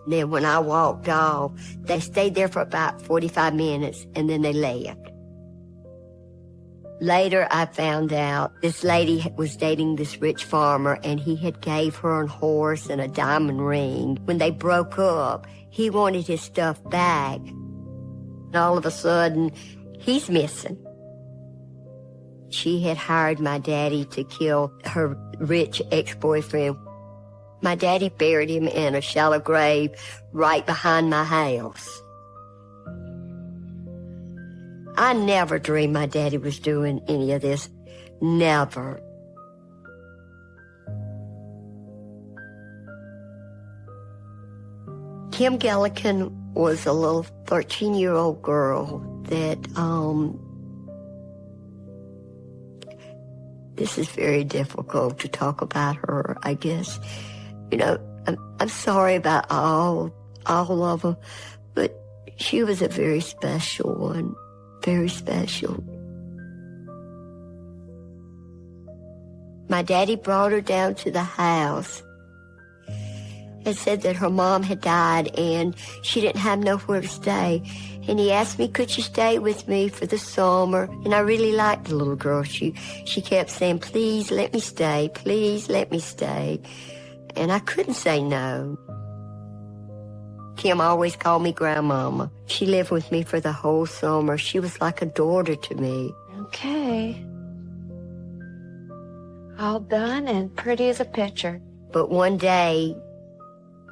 Then when I walked off, they stayed there for about 45 minutes, and then they left. Later, I found out this lady was dating this rich farmer, and he had gave her a horse and a diamond ring. When they broke up, he wanted his stuff back. And all of a sudden, he's missing. She had hired my daddy to kill her rich ex-boyfriend. My daddy buried him in a shallow grave right behind my house. I never dreamed my daddy was doing any of this. Never. Kim Gellican was a little 13-year-old girl that, this is very difficult to talk about her, I guess. You know, I'm sorry about all of them, but she was a very special one, very special. My daddy brought her down to the house and said that her mom had died and she didn't have nowhere to stay. And he asked me, could she stay with me for the summer? And I really liked the little girl. She kept saying, please let me stay, please let me stay. And I couldn't say no. Kim always called me grandmama. She lived with me for the whole summer. She was like a daughter to me. Okay. All done and pretty as a picture. But one day,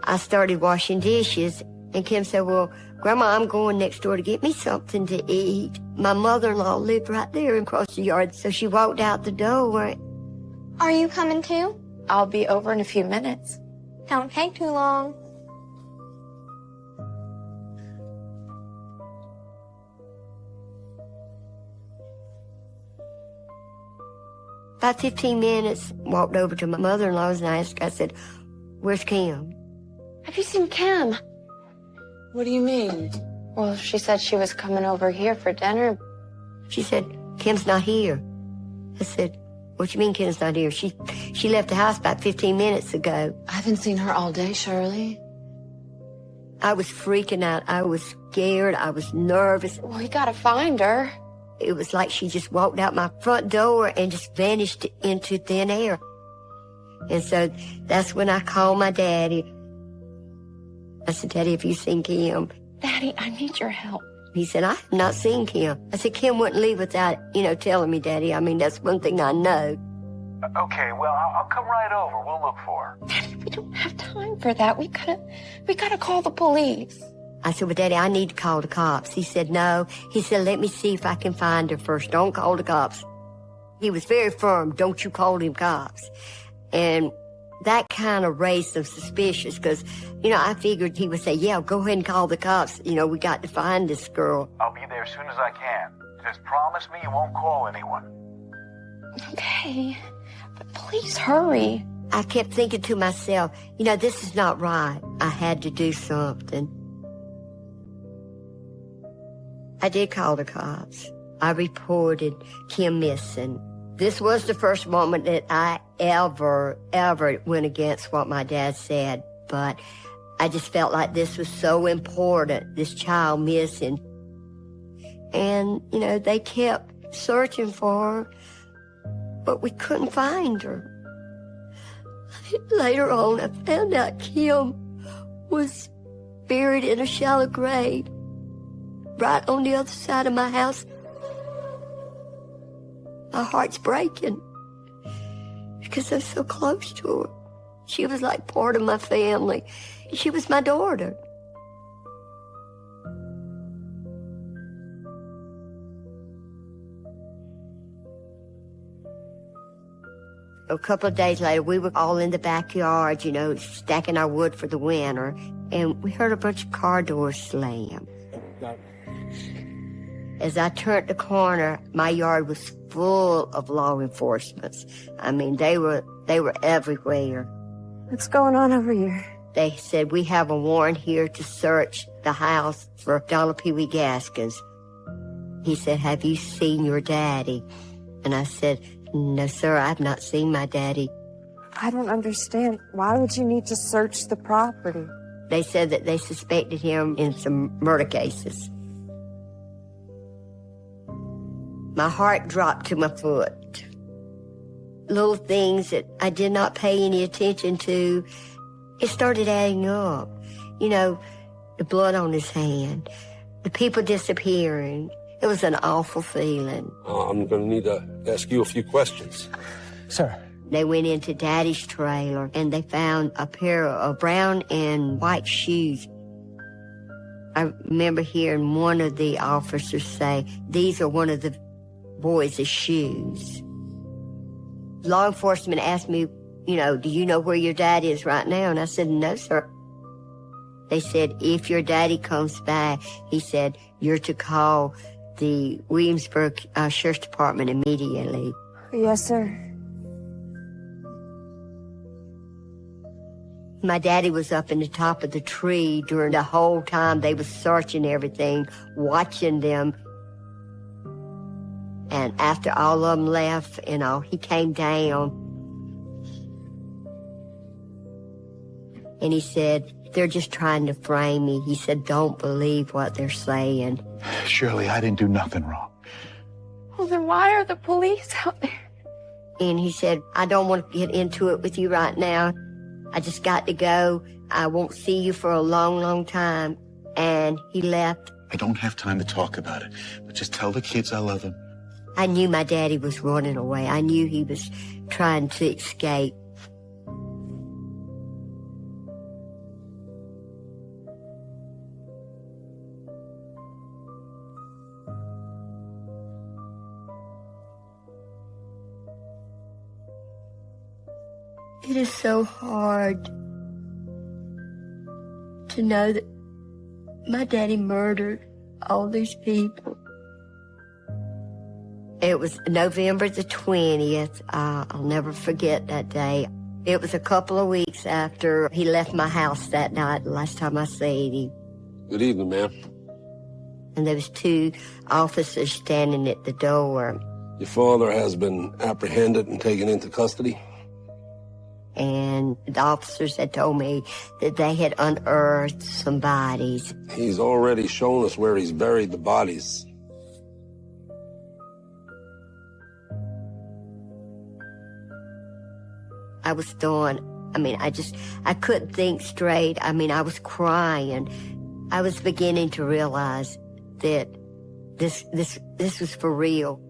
I started washing dishes, and Kim said, well, Grandma, I'm going next door to get me something to eat. My mother-in-law lived right there across the yard, so she walked out the door. Are you coming too? I'll be over in a few minutes. Don't take too long. About 15 minutes, walked over to my mother-in-law's and I asked her, I said, where's Kim? Have you seen Kim? What do you mean? Well, she said she was coming over here for dinner. She said, Kim's not here. I said, what you mean Kim's not here? She left the house about 15 minutes ago. I haven't seen her all day, Shirley. I was freaking out. I was scared. I was nervous. Well, you gotta find her. It was like she just walked out my front door and just vanished into thin air. And so that's when I called my daddy. I said, Daddy, have you seen Kim? Daddy, I need your help. He said, I have not seen Kim. I said, Kim wouldn't leave without, telling me, Daddy. I mean, that's one thing I know. Okay, well, I'll come right over. We'll look for her. Daddy, we don't have time for that. We gotta call the police. I said, well, Daddy, I need to call the cops. He said, no. He said, let me see if I can find her first. Don't call the cops. He was very firm. Don't you call them cops. And that kind of raised some suspicions because, I figured he would say, yeah, go ahead and call the cops. We got to find this girl. I'll be there as soon as I can. Just promise me you won't call anyone. Okay, but please hurry. I kept thinking to myself, this is not right. I had to do something. I did call the cops. I reported Kim missing. This was the first moment that I ever went against what my dad said. But I just felt like this was so important, this child missing. And, they kept searching for her, but we couldn't find her. Later on, I found out Kim was buried in a shallow grave right on the other side of my house. My heart's breaking because I'm so close to her. She was like part of my family. She was my daughter. A couple of days later, we were all in the backyard, stacking our wood for the winter, and we heard a bunch of car doors slam. As I turned the corner, my yard was full of law enforcement. I mean, they were everywhere. What's going on over here? They said, we have a warrant here to search the house for Donald Pee Wee Gaskins. He said, have you seen your daddy? And I said, no, sir, I've not seen my daddy. I don't understand. Why would you need to search the property? They said that they suspected him in some murder cases. My heart dropped to my foot. Little things that I did not pay any attention to, it started adding up. The blood on his hand, the people disappearing. It was an awful feeling. I'm going to need to ask you a few questions. Sir. They went into Daddy's trailer and they found a pair of brown and white shoes. I remember hearing one of the officers say, these are one of the boys' shoes. Law enforcement asked me, do you know where your dad is right now? And I said, no, sir. They said, if your daddy comes back, he said, you're to call the Williamsburg Sheriff's Department immediately. Yes, sir. My daddy was up in the top of the tree during the whole time they was searching everything, watching them. And after all of them left, he came down. And he said, they're just trying to frame me. He said, don't believe what they're saying. Shirley, I didn't do nothing wrong. Well, then why are the police out there? And he said, I don't want to get into it with you right now. I just got to go. I won't see you for a long, long time. And he left. I don't have time to talk about it, but just tell the kids I love them. I knew my daddy was running away. I knew he was trying to escape. It is so hard to know that my daddy murdered all these people. It was November the 20th. I'll never forget that day. It was a couple of weeks after he left my house that night, the last time I seen him. Good evening, ma'am. And there was two officers standing at the door. Your father has been apprehended and taken into custody? And the officers had told me that they had unearthed some bodies. He's already shown us where he's buried the bodies. I was done. I couldn't think straight. I was crying. I was beginning to realize that this was for real.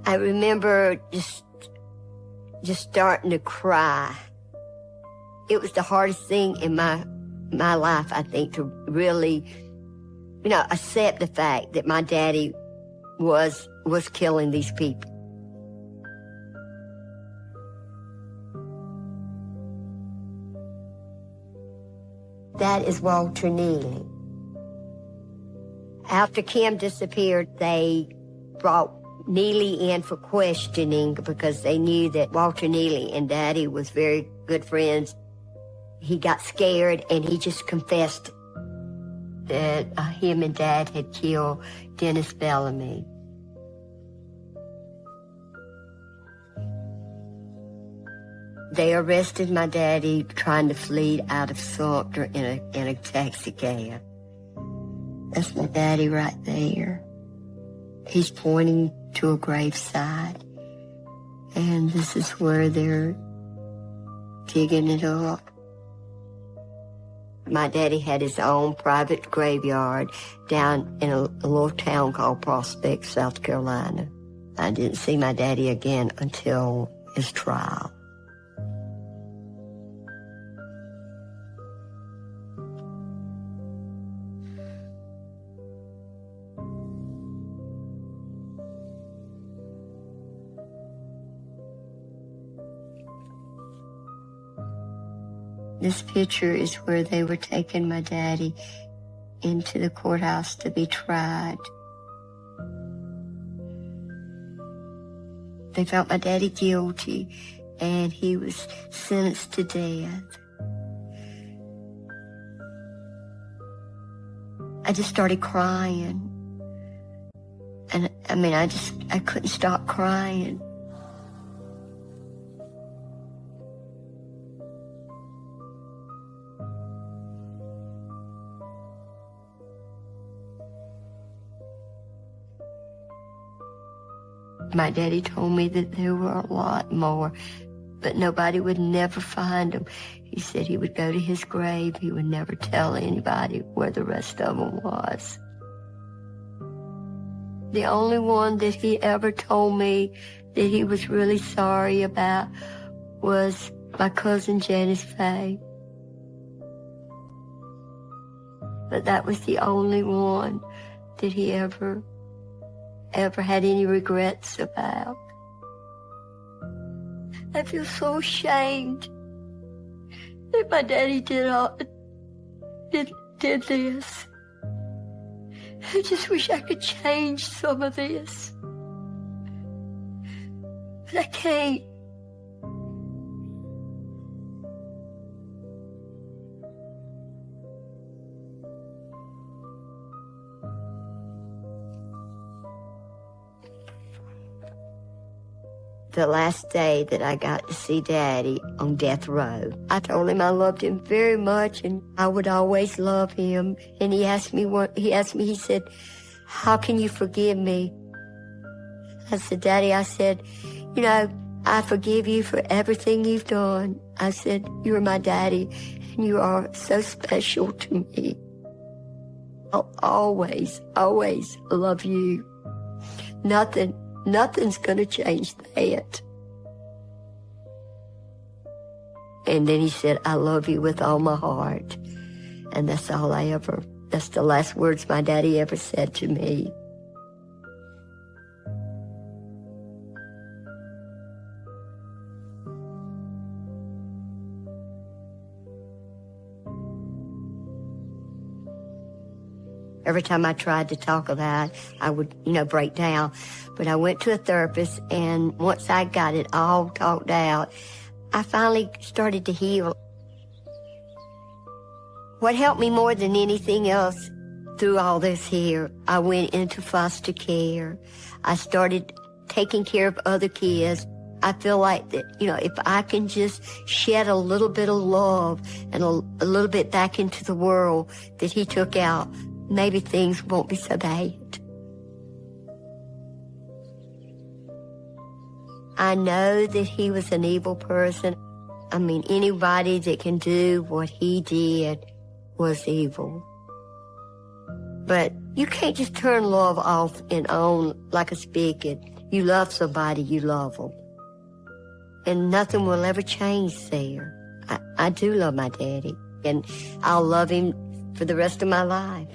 I remember just starting to cry. It was the hardest thing in my life, I think, to really, accept the fact that my daddy was killing these people. That is Walter Neely. After Kim disappeared, they brought Neely in for questioning because they knew that Walter Neely and Daddy was very good friends. He got scared and he just confessed that him and Dad had killed Dennis Bellamy. They arrested my daddy trying to flee out of Sumter in a taxi cab. That's my daddy right there. He's pointing to a graveside, and this is where they're digging it up. My daddy had his own private graveyard down in a little town called Prospect, South Carolina. I didn't see my daddy again until his trial. This picture is where they were taking my daddy into the courthouse to be tried. They found my daddy guilty, and he was sentenced to death. I just started crying. And I couldn't stop crying. My daddy told me that there were a lot more, but nobody would never find them. He said he would go to his grave. He would never tell anybody where the rest of them was. The only one that he ever told me that he was really sorry about was my cousin Janice Faye. But that was the only one that he ever had any regrets about. I feel so ashamed that my daddy did this. I just wish I could change some of this. But I can't. The last day that I got to see Daddy on death row, I told him I loved him very much and I would always love him. And he said, "How can you forgive me?" I said, "Daddy," I said, "I forgive you for everything you've done." I said, "You're my daddy and you are so special to me. I'll always, always love you. Nothing's gonna change that." And then he said, "I love you with all my heart." And that's the last words my daddy ever said to me. Every time I tried to talk about it, I would, break down. But I went to a therapist, and once I got it all talked out, I finally started to heal. What helped me more than anything else through all this here, I went into foster care. I started taking care of other kids. I feel like that, if I can just shed a little bit of love and a little bit back into the world that he took out, maybe things won't be so bad. I know that he was an evil person. Anybody that can do what he did was evil. But you can't just turn love off and on like a spigot. you love somebody, you love them. And nothing will ever change there. I do love my daddy, and I'll love him for the rest of my life.